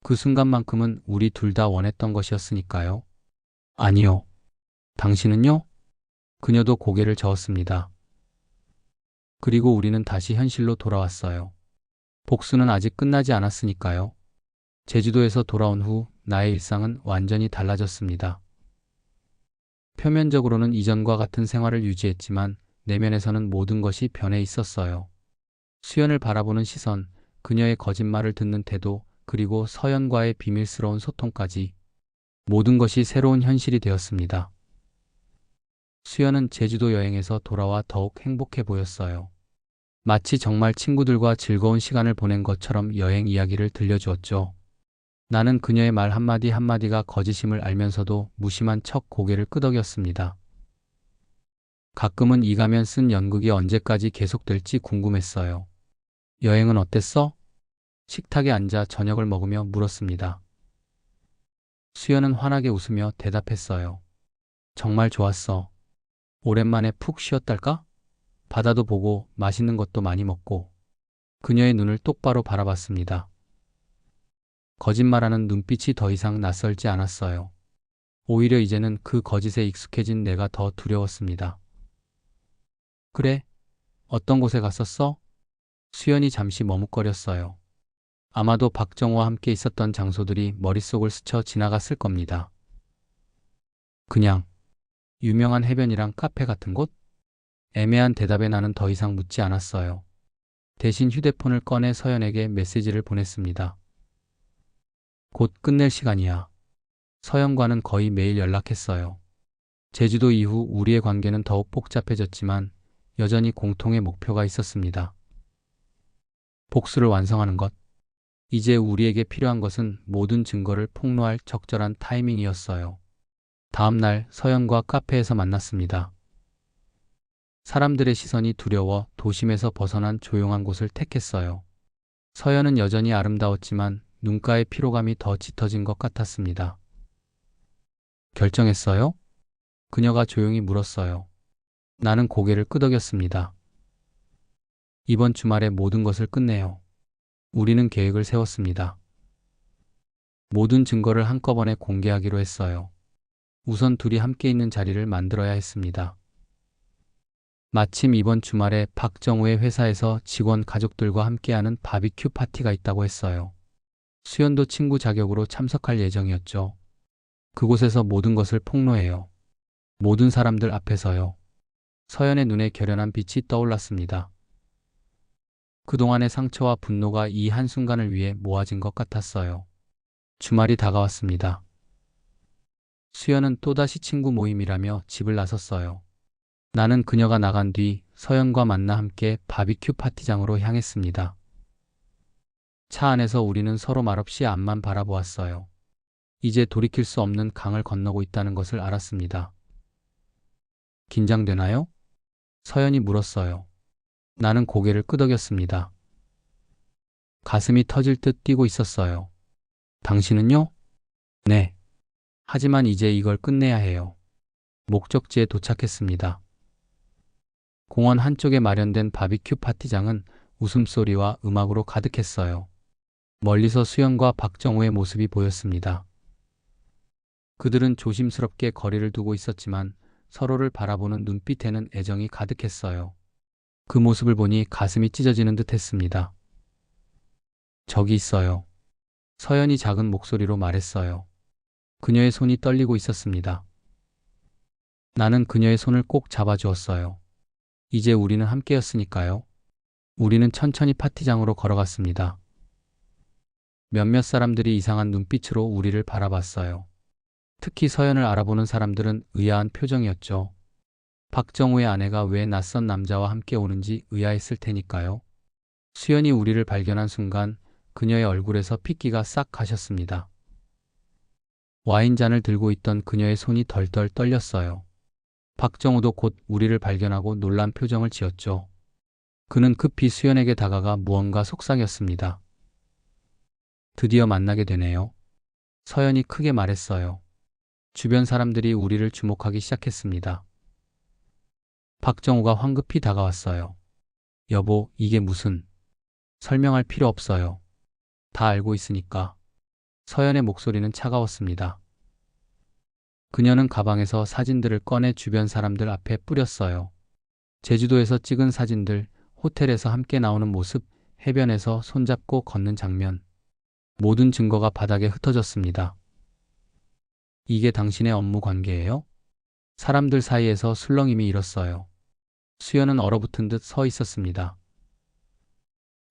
그 순간만큼은 우리 둘 다 원했던 것이었으니까요. 아니요. 당신은요? 그녀도 고개를 저었습니다. 그리고 우리는 다시 현실로 돌아왔어요. 복수는 아직 끝나지 않았으니까요. 제주도에서 돌아온 후 나의 일상은 완전히 달라졌습니다. 표면적으로는 이전과 같은 생활을 유지했지만 내면에서는 모든 것이 변해 있었어요. 수연을 바라보는 시선, 그녀의 거짓말을 듣는 태도, 그리고 서연과의 비밀스러운 소통까지 모든 것이 새로운 현실이 되었습니다. 수연은 제주도 여행에서 돌아와 더욱 행복해 보였어요. 마치 정말 친구들과 즐거운 시간을 보낸 것처럼 여행 이야기를 들려주었죠. 나는 그녀의 말 한마디 한마디가 거짓임을 알면서도 무심한 척 고개를 끄덕였습니다. 가끔은 이 가면 쓴 연극이 언제까지 계속될지 궁금했어요. 여행은 어땠어? 식탁에 앉아 저녁을 먹으며 물었습니다. 수연은 환하게 웃으며 대답했어요. 정말 좋았어. 오랜만에 푹 쉬었달까? 바다도 보고 맛있는 것도 많이 먹고. 그녀의 눈을 똑바로 바라봤습니다. 거짓말하는 눈빛이 더 이상 낯설지 않았어요. 오히려 이제는 그 거짓에 익숙해진 내가 더 두려웠습니다. 그래? 어떤 곳에 갔었어? 수연이 잠시 머뭇거렸어요. 아마도 박정호와 함께 있었던 장소들이 머릿속을 스쳐 지나갔을 겁니다. 그냥 유명한 해변이랑 카페 같은 곳? 애매한 대답에 나는 더 이상 묻지 않았어요. 대신 휴대폰을 꺼내 서연에게 메시지를 보냈습니다. 곧 끝낼 시간이야. 서연과는 거의 매일 연락했어요. 제주도 이후 우리의 관계는 더욱 복잡해졌지만 여전히 공통의 목표가 있었습니다. 복수를 완성하는 것. 이제 우리에게 필요한 것은 모든 증거를 폭로할 적절한 타이밍이었어요. 다음 날 서연과 카페에서 만났습니다. 사람들의 시선이 두려워 도심에서 벗어난 조용한 곳을 택했어요. 서연은 여전히 아름다웠지만 눈가의 피로감이 더 짙어진 것 같았습니다. 결정했어요? 그녀가 조용히 물었어요. 나는 고개를 끄덕였습니다. 이번 주말에 모든 것을 끝내요. 우리는 계획을 세웠습니다. 모든 증거를 한꺼번에 공개하기로 했어요. 우선 둘이 함께 있는 자리를 만들어야 했습니다. 마침 이번 주말에 박정우의 회사에서 직원 가족들과 함께하는 바비큐 파티가 있다고 했어요. 수연도 친구 자격으로 참석할 예정이었죠. 그곳에서 모든 것을 폭로해요. 모든 사람들 앞에서요. 서연의 눈에 결연한 빛이 떠올랐습니다. 그동안의 상처와 분노가 이 한순간을 위해 모아진 것 같았어요. 주말이 다가왔습니다. 수연은 또다시 친구 모임이라며 집을 나섰어요. 나는 그녀가 나간 뒤 서연과 만나 함께 바비큐 파티장으로 향했습니다. 차 안에서 우리는 서로 말없이 앞만 바라보았어요. 이제 돌이킬 수 없는 강을 건너고 있다는 것을 알았습니다. 긴장되나요? 서연이 물었어요. 나는 고개를 끄덕였습니다. 가슴이 터질 듯 뛰고 있었어요. 당신은요? 네. 하지만 이제 이걸 끝내야 해요. 목적지에 도착했습니다. 공원 한쪽에 마련된 바비큐 파티장은 웃음소리와 음악으로 가득했어요. 멀리서 수연과 박정우의 모습이 보였습니다. 그들은 조심스럽게 거리를 두고 있었지만 서로를 바라보는 눈빛에는 애정이 가득했어요. 그 모습을 보니 가슴이 찢어지는 듯 했습니다. 저기 있어요. 서연이 작은 목소리로 말했어요. 그녀의 손이 떨리고 있었습니다. 나는 그녀의 손을 꼭 잡아주었어요. 이제 우리는 함께였으니까요. 우리는 천천히 파티장으로 걸어갔습니다. 몇몇 사람들이 이상한 눈빛으로 우리를 바라봤어요. 특히 서연을 알아보는 사람들은 의아한 표정이었죠. 박정우의 아내가 왜 낯선 남자와 함께 오는지 의아했을 테니까요. 수연이 우리를 발견한 순간 그녀의 얼굴에서 핏기가 싹 가셨습니다. 와인잔을 들고 있던 그녀의 손이 덜덜 떨렸어요. 박정우도 곧 우리를 발견하고 놀란 표정을 지었죠. 그는 급히 수연에게 다가가 무언가 속삭였습니다. 드디어 만나게 되네요. 서연이 크게 말했어요. 주변 사람들이 우리를 주목하기 시작했습니다. 박정우가 황급히 다가왔어요. 여보, 이게 무슨... 설명할 필요 없어요. 다 알고 있으니까. 서연의 목소리는 차가웠습니다. 그녀는 가방에서 사진들을 꺼내 주변 사람들 앞에 뿌렸어요. 제주도에서 찍은 사진들, 호텔에서 함께 나오는 모습, 해변에서 손잡고 걷는 장면. 모든 증거가 바닥에 흩어졌습니다. 이게 당신의 업무 관계예요? 사람들 사이에서 술렁임이 일었어요. 수연은 얼어붙은 듯 서 있었습니다.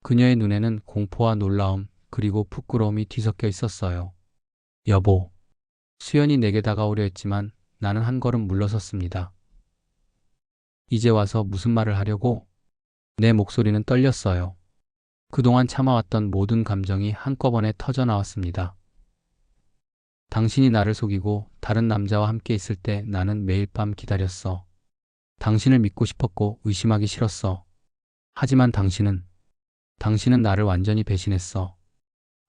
그녀의 눈에는 공포와 놀라움 그리고 부끄러움이 뒤섞여 있었어요. 여보. 수연이 내게 다가오려 했지만 나는 한 걸음 물러섰습니다. 이제 와서 무슨 말을 하려고? 내 목소리는 떨렸어요. 그동안 참아왔던 모든 감정이 한꺼번에 터져 나왔습니다. 당신이 나를 속이고 다른 남자와 함께 있을 때 나는 매일 밤 기다렸어. 당신을 믿고 싶었고 의심하기 싫었어. 하지만 당신은 나를 완전히 배신했어.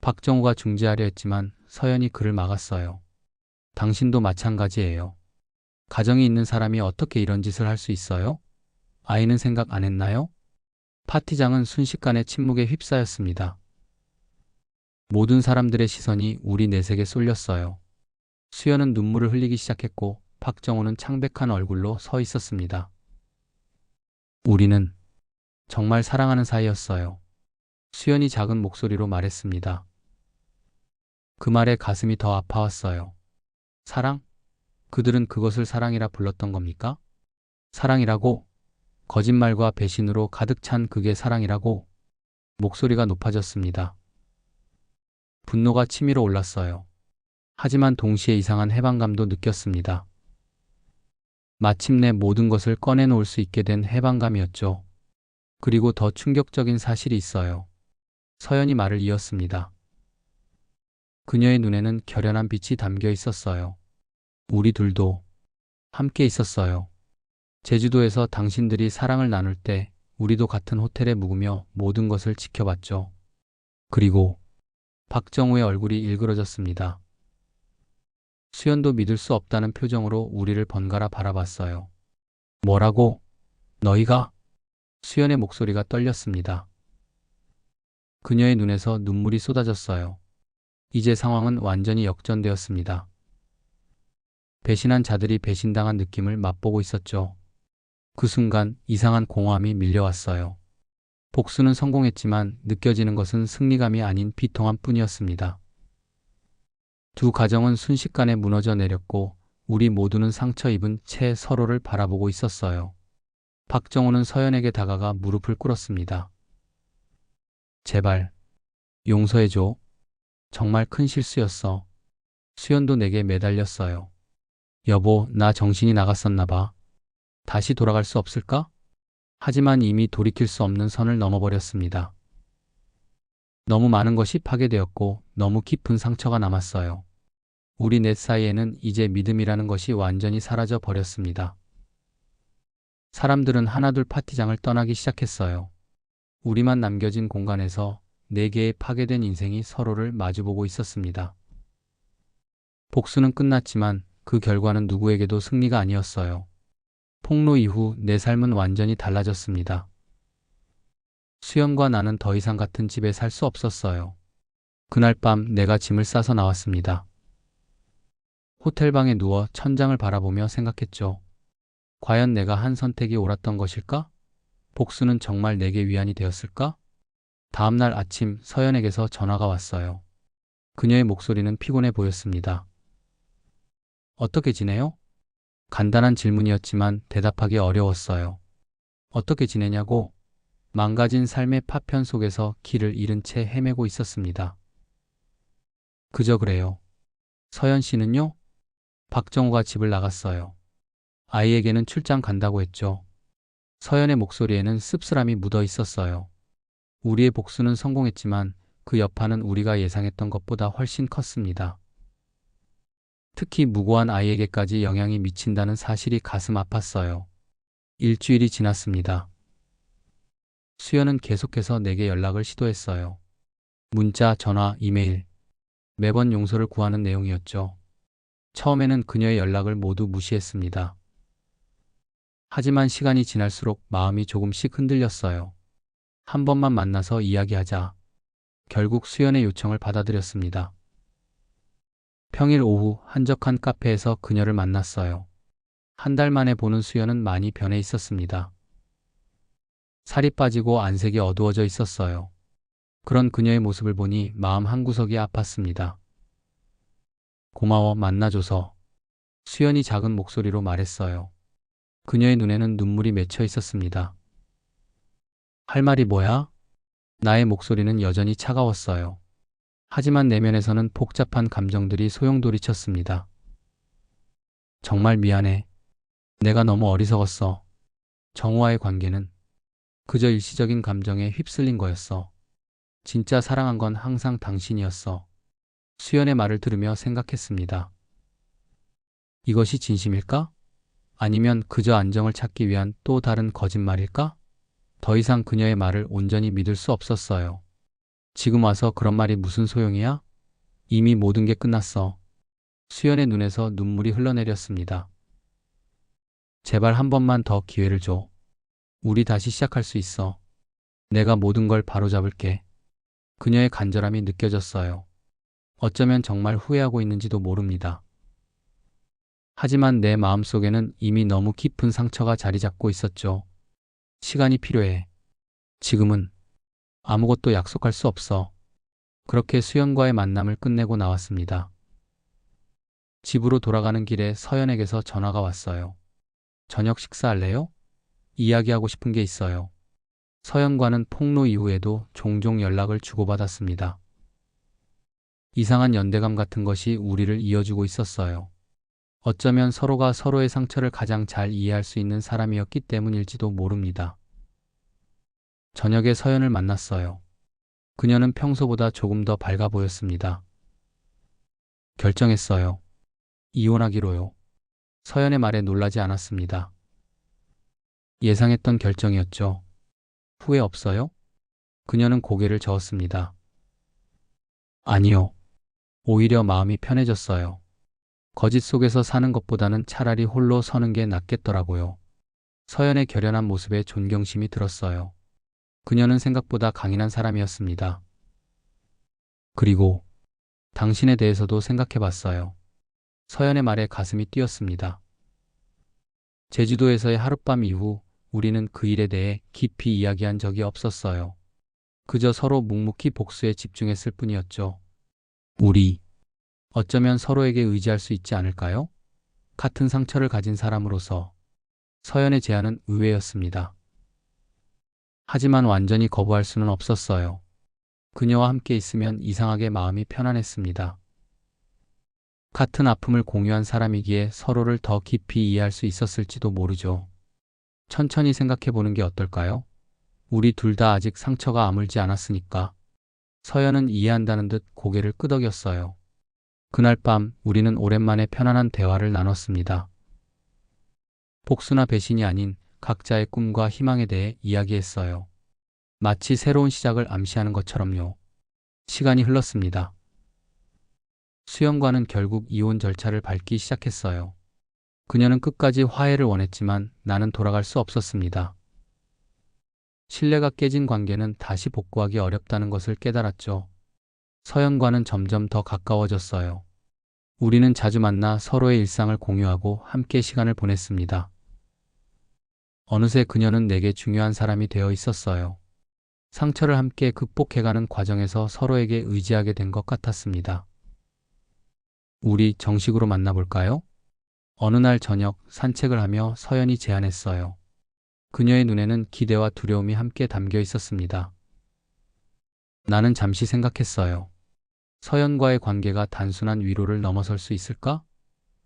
박정우가 중재하려 했지만 서연이 그를 막았어요. 당신도 마찬가지예요. 가정이 있는 사람이 어떻게 이런 짓을 할 수 있어요? 아이는 생각 안 했나요? 파티장은 순식간에 침묵에 휩싸였습니다. 모든 사람들의 시선이 우리 넷에게 쏠렸어요. 수연은 눈물을 흘리기 시작했고 박정우는 창백한 얼굴로 서 있었습니다. 우리는 정말 사랑하는 사이였어요. 수연이 작은 목소리로 말했습니다. 그 말에 가슴이 더 아파왔어요. 사랑? 그들은 그것을 사랑이라 불렀던 겁니까? 사랑이라고? 거짓말과 배신으로 가득 찬 그게 사랑이라고? 목소리가 높아졌습니다. 분노가 치밀어 올랐어요. 하지만 동시에 이상한 해방감도 느꼈습니다. 마침내 모든 것을 꺼내놓을 수 있게 된 해방감이었죠. 그리고 더 충격적인 사실이 있어요. 서연이 말을 이었습니다. 그녀의 눈에는 결연한 빛이 담겨 있었어요. 우리 둘도 함께 있었어요. 제주도에서 당신들이 사랑을 나눌 때 우리도 같은 호텔에 묵으며 모든 것을 지켜봤죠. 그리고 박정우의 얼굴이 일그러졌습니다. 수연도 믿을 수 없다는 표정으로 우리를 번갈아 바라봤어요. 뭐라고? 너희가? 수연의 목소리가 떨렸습니다. 그녀의 눈에서 눈물이 쏟아졌어요. 이제 상황은 완전히 역전되었습니다. 배신한 자들이 배신당한 느낌을 맛보고 있었죠. 그 순간 이상한 공허함이 밀려왔어요. 복수는 성공했지만 느껴지는 것은 승리감이 아닌 비통함 뿐이었습니다. 두 가정은 순식간에 무너져 내렸고 우리 모두는 상처 입은 채 서로를 바라보고 있었어요. 박정우는 서연에게 다가가 무릎을 꿇었습니다. 제발 용서해줘. 정말 큰 실수였어. 수연도 내게 매달렸어요. 여보, 나 정신이 나갔었나 봐. 다시 돌아갈 수 없을까? 하지만 이미 돌이킬 수 없는 선을 넘어버렸습니다. 너무 많은 것이 파괴되었고 너무 깊은 상처가 남았어요. 우리 넷 사이에는 이제 믿음이라는 것이 완전히 사라져 버렸습니다. 사람들은 하나둘 파티장을 떠나기 시작했어요. 우리만 남겨진 공간에서 네 개의 파괴된 인생이 서로를 마주보고 있었습니다. 복수는 끝났지만 그 결과는 누구에게도 승리가 아니었어요. 폭로 이후 내 삶은 완전히 달라졌습니다. 수연과 나는 더 이상 같은 집에 살 수 없었어요. 그날 밤 내가 짐을 싸서 나왔습니다. 호텔방에 누워 천장을 바라보며 생각했죠. 과연 내가 한 선택이 옳았던 것일까? 복수는 정말 내게 위안이 되었을까? 다음날 아침 서연에게서 전화가 왔어요. 그녀의 목소리는 피곤해 보였습니다. 어떻게 지내요? 간단한 질문이었지만 대답하기 어려웠어요. 어떻게 지내냐고? 망가진 삶의 파편 속에서 길을 잃은 채 헤매고 있었습니다. 그저 그래요. 서연 씨는요? 박정우가 집을 나갔어요. 아이에게는 출장 간다고 했죠. 서연의 목소리에는 씁쓸함이 묻어 있었어요. 우리의 복수는 성공했지만 그 여파는 우리가 예상했던 것보다 훨씬 컸습니다. 특히 무고한 아이에게까지 영향이 미친다는 사실이 가슴 아팠어요. 일주일이 지났습니다. 수연은 계속해서 내게 연락을 시도했어요. 문자, 전화, 이메일. 매번 용서를 구하는 내용이었죠. 처음에는 그녀의 연락을 모두 무시했습니다. 하지만 시간이 지날수록 마음이 조금씩 흔들렸어요. 한 번만 만나서 이야기하자. 결국 수연의 요청을 받아들였습니다. 평일 오후 한적한 카페에서 그녀를 만났어요. 한 달 만에 보는 수연은 많이 변해 있었습니다. 살이 빠지고 안색이 어두워져 있었어요. 그런 그녀의 모습을 보니 마음 한구석이 아팠습니다. 고마워, 만나줘서. 수연이 작은 목소리로 말했어요. 그녀의 눈에는 눈물이 맺혀 있었습니다. 할 말이 뭐야? 나의 목소리는 여전히 차가웠어요. 하지만 내면에서는 복잡한 감정들이 소용돌이쳤습니다. 정말 미안해. 내가 너무 어리석었어. 정우와의 관계는 그저 일시적인 감정에 휩쓸린 거였어. 진짜 사랑한 건 항상 당신이었어. 수연의 말을 들으며 생각했습니다. 이것이 진심일까? 아니면 그저 안정을 찾기 위한 또 다른 거짓말일까? 더 이상 그녀의 말을 온전히 믿을 수 없었어요. 지금 와서 그런 말이 무슨 소용이야? 이미 모든 게 끝났어. 수연의 눈에서 눈물이 흘러내렸습니다. 제발 한 번만 더 기회를 줘. 우리 다시 시작할 수 있어. 내가 모든 걸 바로잡을게. 그녀의 간절함이 느껴졌어요. 어쩌면 정말 후회하고 있는지도 모릅니다. 하지만 내 마음속에는 이미 너무 깊은 상처가 자리 잡고 있었죠. 시간이 필요해. 지금은 아무것도 약속할 수 없어. 그렇게 수연과의 만남을 끝내고 나왔습니다. 집으로 돌아가는 길에 서연에게서 전화가 왔어요. 저녁 식사할래요? 이야기하고 싶은 게 있어요. 서연과는 폭로 이후에도 종종 연락을 주고받았습니다. 이상한 연대감 같은 것이 우리를 이어주고 있었어요. 어쩌면 서로가 서로의 상처를 가장 잘 이해할 수 있는 사람이었기 때문일지도 모릅니다. 저녁에 서연을 만났어요. 그녀는 평소보다 조금 더 밝아 보였습니다. 결정했어요. 이혼하기로요. 서연의 말에 놀라지 않았습니다. 예상했던 결정이었죠. 후회 없어요? 그녀는 고개를 저었습니다. 아니요. 오히려 마음이 편해졌어요. 거짓 속에서 사는 것보다는 차라리 홀로 서는 게 낫겠더라고요. 서연의 결연한 모습에 존경심이 들었어요. 그녀는 생각보다 강인한 사람이었습니다. 그리고 당신에 대해서도 생각해 봤어요. 서연의 말에 가슴이 뛰었습니다. 제주도에서의 하룻밤 이후 우리는 그 일에 대해 깊이 이야기한 적이 없었어요. 그저 서로 묵묵히 복수에 집중했을 뿐이었죠. 우리, 어쩌면 서로에게 의지할 수 있지 않을까요? 같은 상처를 가진 사람으로서 서연의 제안은 의외였습니다. 하지만 완전히 거부할 수는 없었어요. 그녀와 함께 있으면 이상하게 마음이 편안했습니다. 같은 아픔을 공유한 사람이기에 서로를 더 깊이 이해할 수 있었을지도 모르죠. 천천히 생각해 보는 게 어떨까요? 우리 둘 다 아직 상처가 아물지 않았으니까. 서연은 이해한다는 듯 고개를 끄덕였어요. 그날 밤 우리는 오랜만에 편안한 대화를 나눴습니다. 복수나 배신이 아닌 각자의 꿈과 희망에 대해 이야기했어요. 마치 새로운 시작을 암시하는 것처럼요. 시간이 흘렀습니다. 수연과는 결국 이혼 절차를 밟기 시작했어요. 그녀는 끝까지 화해를 원했지만 나는 돌아갈 수 없었습니다. 신뢰가 깨진 관계는 다시 복구하기 어렵다는 것을 깨달았죠. 서연과는 점점 더 가까워졌어요. 우리는 자주 만나 서로의 일상을 공유하고 함께 시간을 보냈습니다. 어느새 그녀는 내게 중요한 사람이 되어 있었어요. 상처를 함께 극복해가는 과정에서 서로에게 의지하게 된 것 같았습니다. 우리 정식으로 만나볼까요? 어느 날 저녁 산책을 하며 서연이 제안했어요. 그녀의 눈에는 기대와 두려움이 함께 담겨 있었습니다. 나는 잠시 생각했어요. 서연과의 관계가 단순한 위로를 넘어설 수 있을까?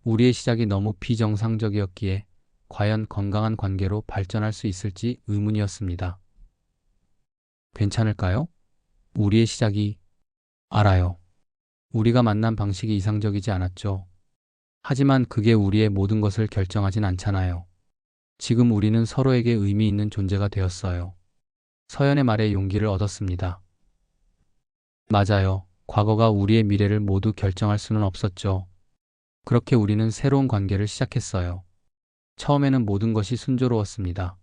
우리의 시작이 너무 비정상적이었기에 과연 건강한 관계로 발전할 수 있을지 의문이었습니다. 괜찮을까요? 우리의 시작이... 알아요. 우리가 만난 방식이 이상적이지 않았죠. 하지만 그게 우리의 모든 것을 결정하진 않잖아요. 지금 우리는 서로에게 의미 있는 존재가 되었어요. 서연의 말에 용기를 얻었습니다. 맞아요. 과거가 우리의 미래를 모두 결정할 수는 없었죠. 그렇게 우리는 새로운 관계를 시작했어요. 처음에는 모든 것이 순조로웠습니다.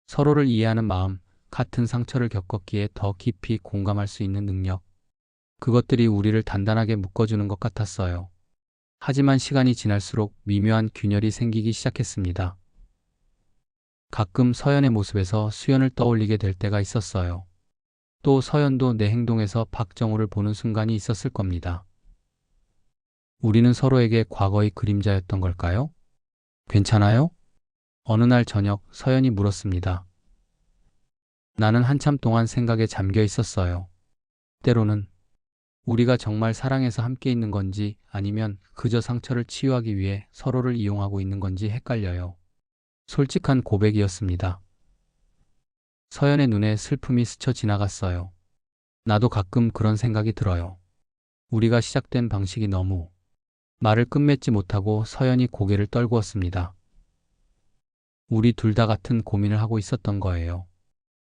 서로를 이해하는 마음, 같은 상처를 겪었기에 더 깊이 공감할 수 있는 능력. 그것들이 우리를 단단하게 묶어주는 것 같았어요. 하지만 시간이 지날수록 미묘한 균열이 생기기 시작했습니다. 가끔 서연의 모습에서 수연을 떠올리게 될 때가 있었어요. 또 서연도 내 행동에서 박정우를 보는 순간이 있었을 겁니다. 우리는 서로에게 과거의 그림자였던 걸까요? 괜찮아요? 어느 날 저녁 서연이 물었습니다. 나는 한참 동안 생각에 잠겨 있었어요. 때로는 우리가 정말 사랑해서 함께 있는 건지 아니면 그저 상처를 치유하기 위해 서로를 이용하고 있는 건지 헷갈려요. 솔직한 고백이었습니다. 서연의 눈에 슬픔이 스쳐 지나갔어요. 나도 가끔 그런 생각이 들어요. 우리가 시작된 방식이 너무 말을 끝맺지 못하고 서연이 고개를 떨구었습니다. 우리 둘 다 같은 고민을 하고 있었던 거예요.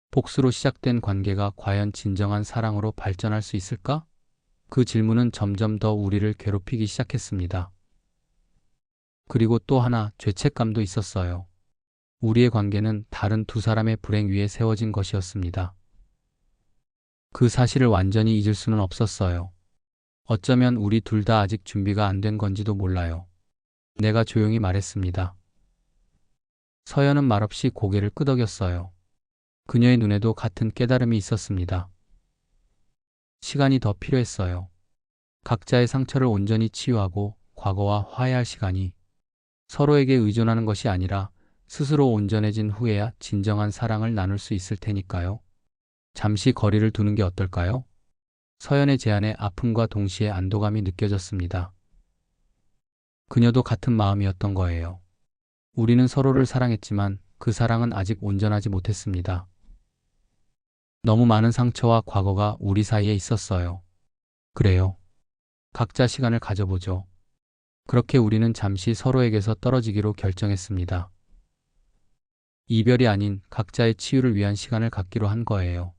복수로 시작된 관계가 과연 진정한 사랑으로 발전할 수 있을까? 그 질문은 점점 더 우리를 괴롭히기 시작했습니다. 그리고 또 하나 죄책감도 있었어요. 우리의 관계는 다른 두 사람의 불행 위에 세워진 것이었습니다. 그 사실을 완전히 잊을 수는 없었어요. 어쩌면 우리 둘 다 아직 준비가 안 된 건지도 몰라요. 내가 조용히 말했습니다. 서연은 말없이 고개를 끄덕였어요. 그녀의 눈에도 같은 깨달음이 있었습니다. 시간이 더 필요했어요. 각자의 상처를 온전히 치유하고 과거와 화해할 시간이, 서로에게 의존하는 것이 아니라 스스로 온전해진 후에야 진정한 사랑을 나눌 수 있을 테니까요. 잠시 거리를 두는 게 어떨까요? 서연의 제안에 아픔과 동시에 안도감이 느껴졌습니다. 그녀도 같은 마음이었던 거예요. 우리는 서로를 사랑했지만 그 사랑은 아직 온전하지 못했습니다. 너무 많은 상처와 과거가 우리 사이에 있었어요. 그래요. 각자 시간을 가져보죠. 그렇게 우리는 잠시 서로에게서 떨어지기로 결정했습니다. 이별이 아닌 각자의 치유를 위한 시간을 갖기로 한 거예요.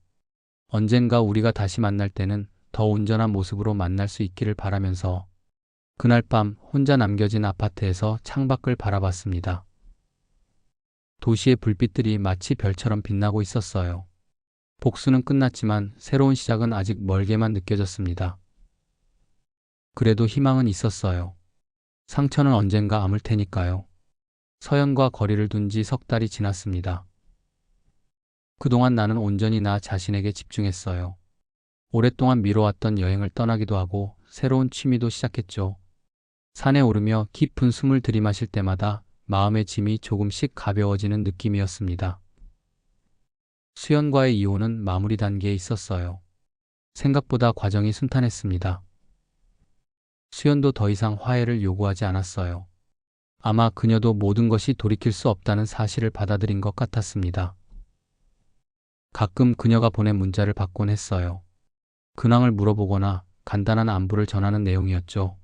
언젠가 우리가 다시 만날 때는 더 온전한 모습으로 만날 수 있기를 바라면서 그날 밤 혼자 남겨진 아파트에서 창밖을 바라봤습니다. 도시의 불빛들이 마치 별처럼 빛나고 있었어요. 복수는 끝났지만 새로운 시작은 아직 멀게만 느껴졌습니다. 그래도 희망은 있었어요. 상처는 언젠가 아물 테니까요. 서연과 거리를 둔 지 석 달이 지났습니다. 그동안 나는 온전히 나 자신에게 집중했어요. 오랫동안 미뤄왔던 여행을 떠나기도 하고 새로운 취미도 시작했죠. 산에 오르며 깊은 숨을 들이마실 때마다 마음의 짐이 조금씩 가벼워지는 느낌이었습니다. 수연과의 이혼은 마무리 단계에 있었어요. 생각보다 과정이 순탄했습니다. 수연도 더 이상 화해를 요구하지 않았어요. 아마 그녀도 모든 것이 돌이킬 수 없다는 사실을 받아들인 것 같았습니다. 가끔 그녀가 보낸 문자를 받곤 했어요. 근황을 물어보거나 간단한 안부를 전하는 내용이었죠.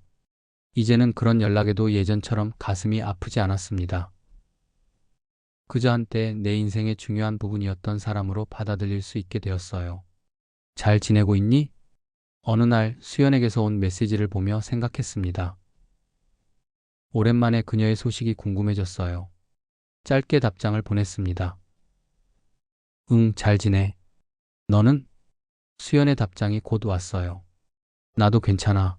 이제는 그런 연락에도 예전처럼 가슴이 아프지 않았습니다. 그저 한때 내 인생의 중요한 부분이었던 사람으로 받아들일 수 있게 되었어요. 잘 지내고 있니? 어느 날 수연에게서 온 메시지를 보며 생각했습니다. 오랜만에 그녀의 소식이 궁금해졌어요. 짧게 답장을 보냈습니다. 응, 잘 지내. 너는? 수연의 답장이 곧 왔어요. 나도 괜찮아.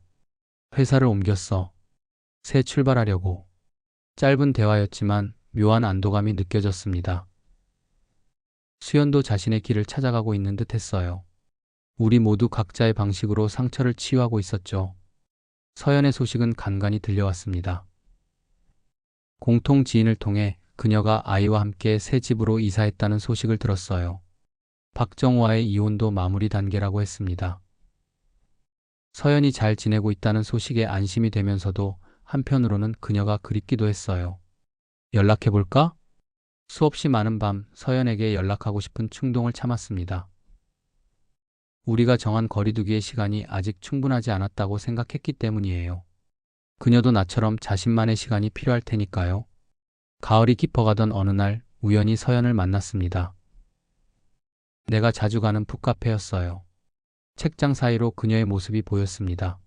회사를 옮겼어. 새 출발하려고. 짧은 대화였지만 묘한 안도감이 느껴졌습니다. 수연도 자신의 길을 찾아가고 있는 듯 했어요. 우리 모두 각자의 방식으로 상처를 치유하고 있었죠. 서연의 소식은 간간히 들려왔습니다. 공통 지인을 통해 그녀가 아이와 함께 새 집으로 이사했다는 소식을 들었어요. 박정우와의 이혼도 마무리 단계라고 했습니다. 서연이 잘 지내고 있다는 소식에 안심이 되면서도 한편으로는 그녀가 그립기도 했어요. 연락해볼까? 수없이 많은 밤 서연에게 연락하고 싶은 충동을 참았습니다. 우리가 정한 거리두기의 시간이 아직 충분하지 않았다고 생각했기 때문이에요. 그녀도 나처럼 자신만의 시간이 필요할 테니까요. 가을이 깊어가던 어느 날 우연히 서연을 만났습니다. 내가 자주 가는 풋카페였어요. 책장 사이로 그녀의 모습이 보였습니다.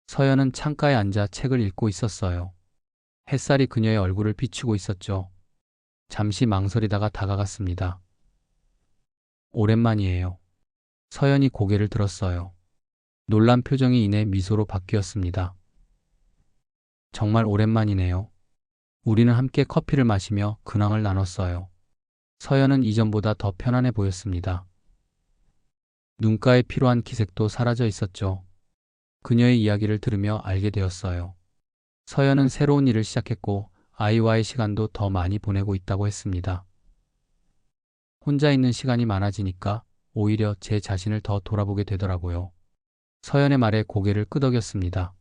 서연은 창가에 앉아 책을 읽고 있었어요. 햇살이 그녀의 얼굴을 비추고 있었죠. 잠시 망설이다가 다가갔습니다. 오랜만이에요. 서연이 고개를 들었어요. 놀란 표정이 이내 미소로 바뀌었습니다. 정말 오랜만이네요. 우리는 함께 커피를 마시며 근황을 나눴어요. 서연은 이전보다 더 편안해 보였습니다. 눈가에 피로한 기색도 사라져 있었죠. 그녀의 이야기를 들으며 알게 되었어요. 서연은 새로운 일을 시작했고 아이와의 시간도 더 많이 보내고 있다고 했습니다. 혼자 있는 시간이 많아지니까 오히려 제 자신을 더 돌아보게 되더라고요. 서연의 말에 고개를 끄덕였습니다.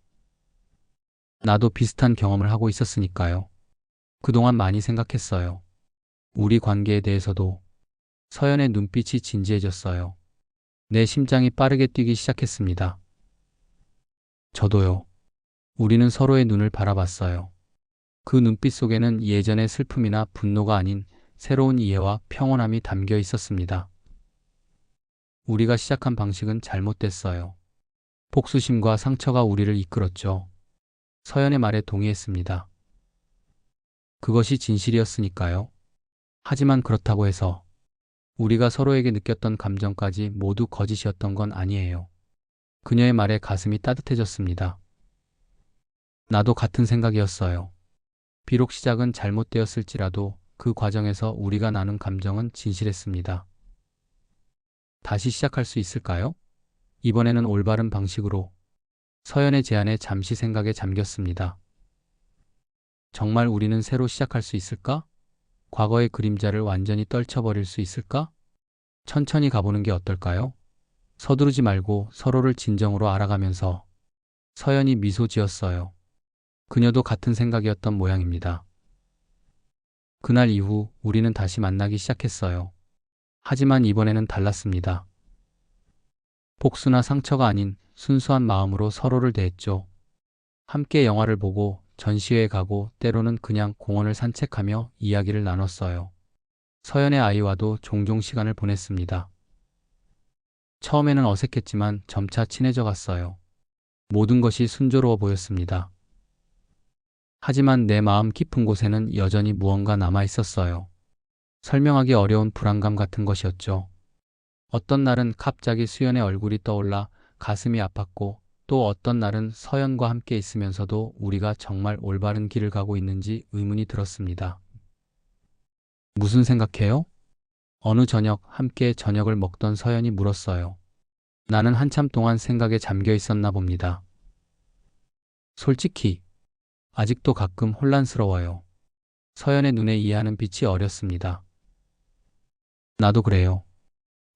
나도 비슷한 경험을 하고 있었으니까요. 그동안 많이 생각했어요. 우리 관계에 대해서도. 서연의 눈빛이 진지해졌어요. 내 심장이 빠르게 뛰기 시작했습니다. 저도요. 우리는 서로의 눈을 바라봤어요. 그 눈빛 속에는 예전의 슬픔이나 분노가 아닌 새로운 이해와 평온함이 담겨 있었습니다. 우리가 시작한 방식은 잘못됐어요. 복수심과 상처가 우리를 이끌었죠. 서연의 말에 동의했습니다. 그것이 진실이었으니까요. 하지만 그렇다고 해서 우리가 서로에게 느꼈던 감정까지 모두 거짓이었던 건 아니에요. 그녀의 말에 가슴이 따뜻해졌습니다. 나도 같은 생각이었어요. 비록 시작은 잘못되었을지라도 그 과정에서 우리가 나눈 감정은 진실했습니다. 다시 시작할 수 있을까요? 이번에는 올바른 방식으로. 서연의 제안에 잠시 생각에 잠겼습니다. 정말 우리는 새로 시작할 수 있을까? 과거의 그림자를 완전히 떨쳐버릴 수 있을까? 천천히 가보는 게 어떨까요? 서두르지 말고 서로를 진정으로 알아가면서. 서연이 미소 지었어요. 그녀도 같은 생각이었던 모양입니다. 그날 이후 우리는 다시 만나기 시작했어요. 하지만 이번에는 달랐습니다. 복수나 상처가 아닌 순수한 마음으로 서로를 대했죠. 함께 영화를 보고 전시회에 가고 때로는 그냥 공원을 산책하며 이야기를 나눴어요. 서연의 아이와도 종종 시간을 보냈습니다. 처음에는 어색했지만 점차 친해져 갔어요. 모든 것이 순조로워 보였습니다. 하지만 내 마음 깊은 곳에는 여전히 무언가 남아 있었어요. 설명하기 어려운 불안감 같은 것이었죠. 어떤 날은 갑자기 수연의 얼굴이 떠올라 가슴이 아팠고, 또 어떤 날은 서연과 함께 있으면서도 우리가 정말 올바른 길을 가고 있는지 의문이 들었습니다. 무슨 생각해요? 어느 저녁 함께 저녁을 먹던 서연이 물었어요. 나는 한참 동안 생각에 잠겨 있었나 봅니다. 솔직히 아직도 가끔 혼란스러워요. 서연의 눈에 이해하는 빛이 어렸습니다. 나도 그래요.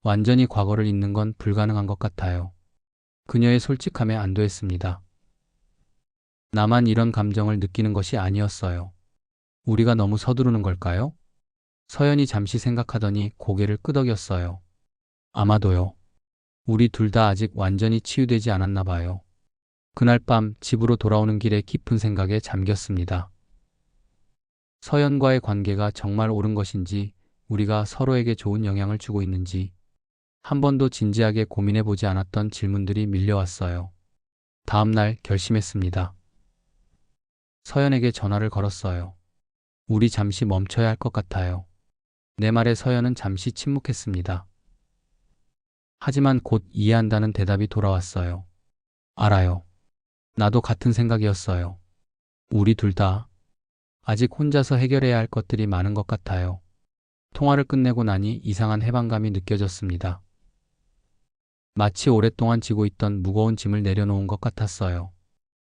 완전히 과거를 잊는 건 불가능한 것 같아요. 그녀의 솔직함에 안도했습니다. 나만 이런 감정을 느끼는 것이 아니었어요. 우리가 너무 서두르는 걸까요? 서연이 잠시 생각하더니 고개를 끄덕였어요. 아마도요. 우리 둘 다 아직 완전히 치유되지 않았나 봐요. 그날 밤 집으로 돌아오는 길에 깊은 생각에 잠겼습니다. 서연과의 관계가 정말 옳은 것인지, 우리가 서로에게 좋은 영향을 주고 있는지, 한 번도 진지하게 고민해보지 않았던 질문들이 밀려왔어요. 다음 날 결심했습니다. 서연에게 전화를 걸었어요. 우리 잠시 멈춰야 할 것 같아요. 내 말에 서연은 잠시 침묵했습니다. 하지만 곧 이해한다는 대답이 돌아왔어요. 알아요. 나도 같은 생각이었어요. 우리 둘 다 아직 혼자서 해결해야 할 것들이 많은 것 같아요. 통화를 끝내고 나니 이상한 해방감이 느껴졌습니다. 마치 오랫동안 지고 있던 무거운 짐을 내려놓은 것 같았어요.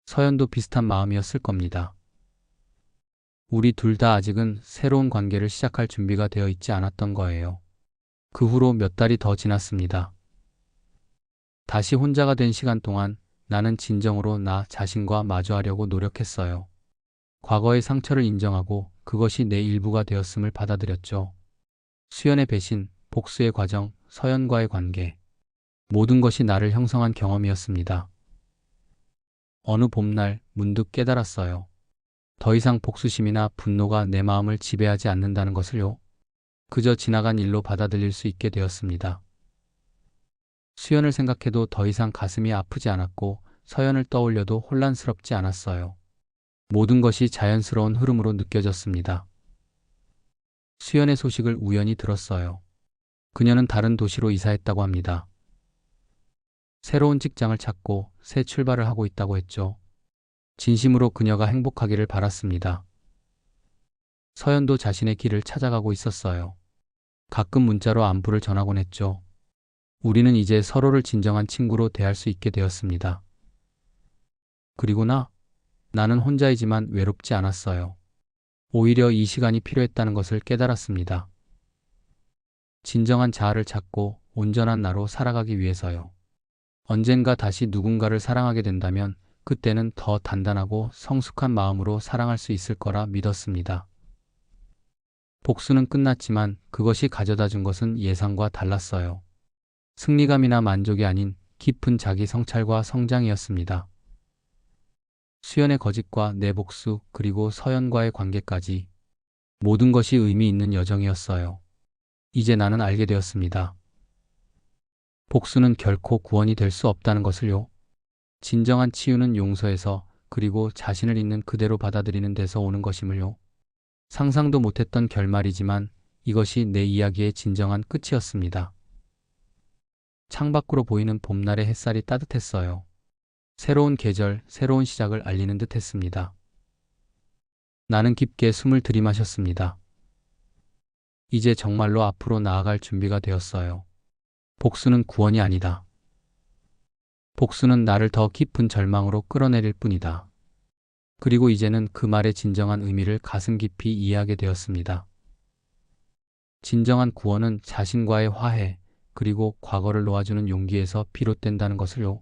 서연도 비슷한 마음이었을 겁니다. 우리 둘 다 아직은 새로운 관계를 시작할 준비가 되어 있지 않았던 거예요. 그 후로 몇 달이 더 지났습니다. 다시 혼자가 된 시간 동안 나는 진정으로 나 자신과 마주하려고 노력했어요. 과거의 상처를 인정하고 그것이 내 일부가 되었음을 받아들였죠. 수연의 배신, 복수의 과정, 서연과의 관계. 모든 것이 나를 형성한 경험이었습니다. 어느 봄날 문득 깨달았어요. 더 이상 복수심이나 분노가 내 마음을 지배하지 않는다는 것을요. 그저 지나간 일로 받아들일 수 있게 되었습니다. 수연을 생각해도 더 이상 가슴이 아프지 않았고, 서연을 떠올려도 혼란스럽지 않았어요. 모든 것이 자연스러운 흐름으로 느껴졌습니다. 수연의 소식을 우연히 들었어요. 그녀는 다른 도시로 이사했다고 합니다. 새로운 직장을 찾고 새 출발을 하고 있다고 했죠. 진심으로 그녀가 행복하기를 바랐습니다. 서연도 자신의 길을 찾아가고 있었어요. 가끔 문자로 안부를 전하곤 했죠. 우리는 이제 서로를 진정한 친구로 대할 수 있게 되었습니다. 그리고 나는 혼자이지만 외롭지 않았어요. 오히려 이 시간이 필요했다는 것을 깨달았습니다. 진정한 자아를 찾고 온전한 나로 살아가기 위해서요. 언젠가 다시 누군가를 사랑하게 된다면 그때는 더 단단하고 성숙한 마음으로 사랑할 수 있을 거라 믿었습니다. 복수는 끝났지만 그것이 가져다 준 것은 예상과 달랐어요. 승리감이나 만족이 아닌 깊은 자기 성찰과 성장이었습니다. 수연의 거짓과 내 복수, 그리고 서연과의 관계까지 모든 것이 의미 있는 여정이었어요. 이제 나는 알게 되었습니다. 복수는 결코 구원이 될 수 없다는 것을요. 진정한 치유는 용서에서, 그리고 자신을 있는 그대로 받아들이는 데서 오는 것임을요. 상상도 못했던 결말이지만 이것이 내 이야기의 진정한 끝이었습니다. 창밖으로 보이는 봄날의 햇살이 따뜻했어요. 새로운 계절, 새로운 시작을 알리는 듯 했습니다. 나는 깊게 숨을 들이마셨습니다. 이제 정말로 앞으로 나아갈 준비가 되었어요. 복수는 구원이 아니다. 복수는 나를 더 깊은 절망으로 끌어내릴 뿐이다. 그리고 이제는 그 말의 진정한 의미를 가슴 깊이 이해하게 되었습니다. 진정한 구원은 자신과의 화해, 그리고 과거를 놓아주는 용기에서 비롯된다는 것을요.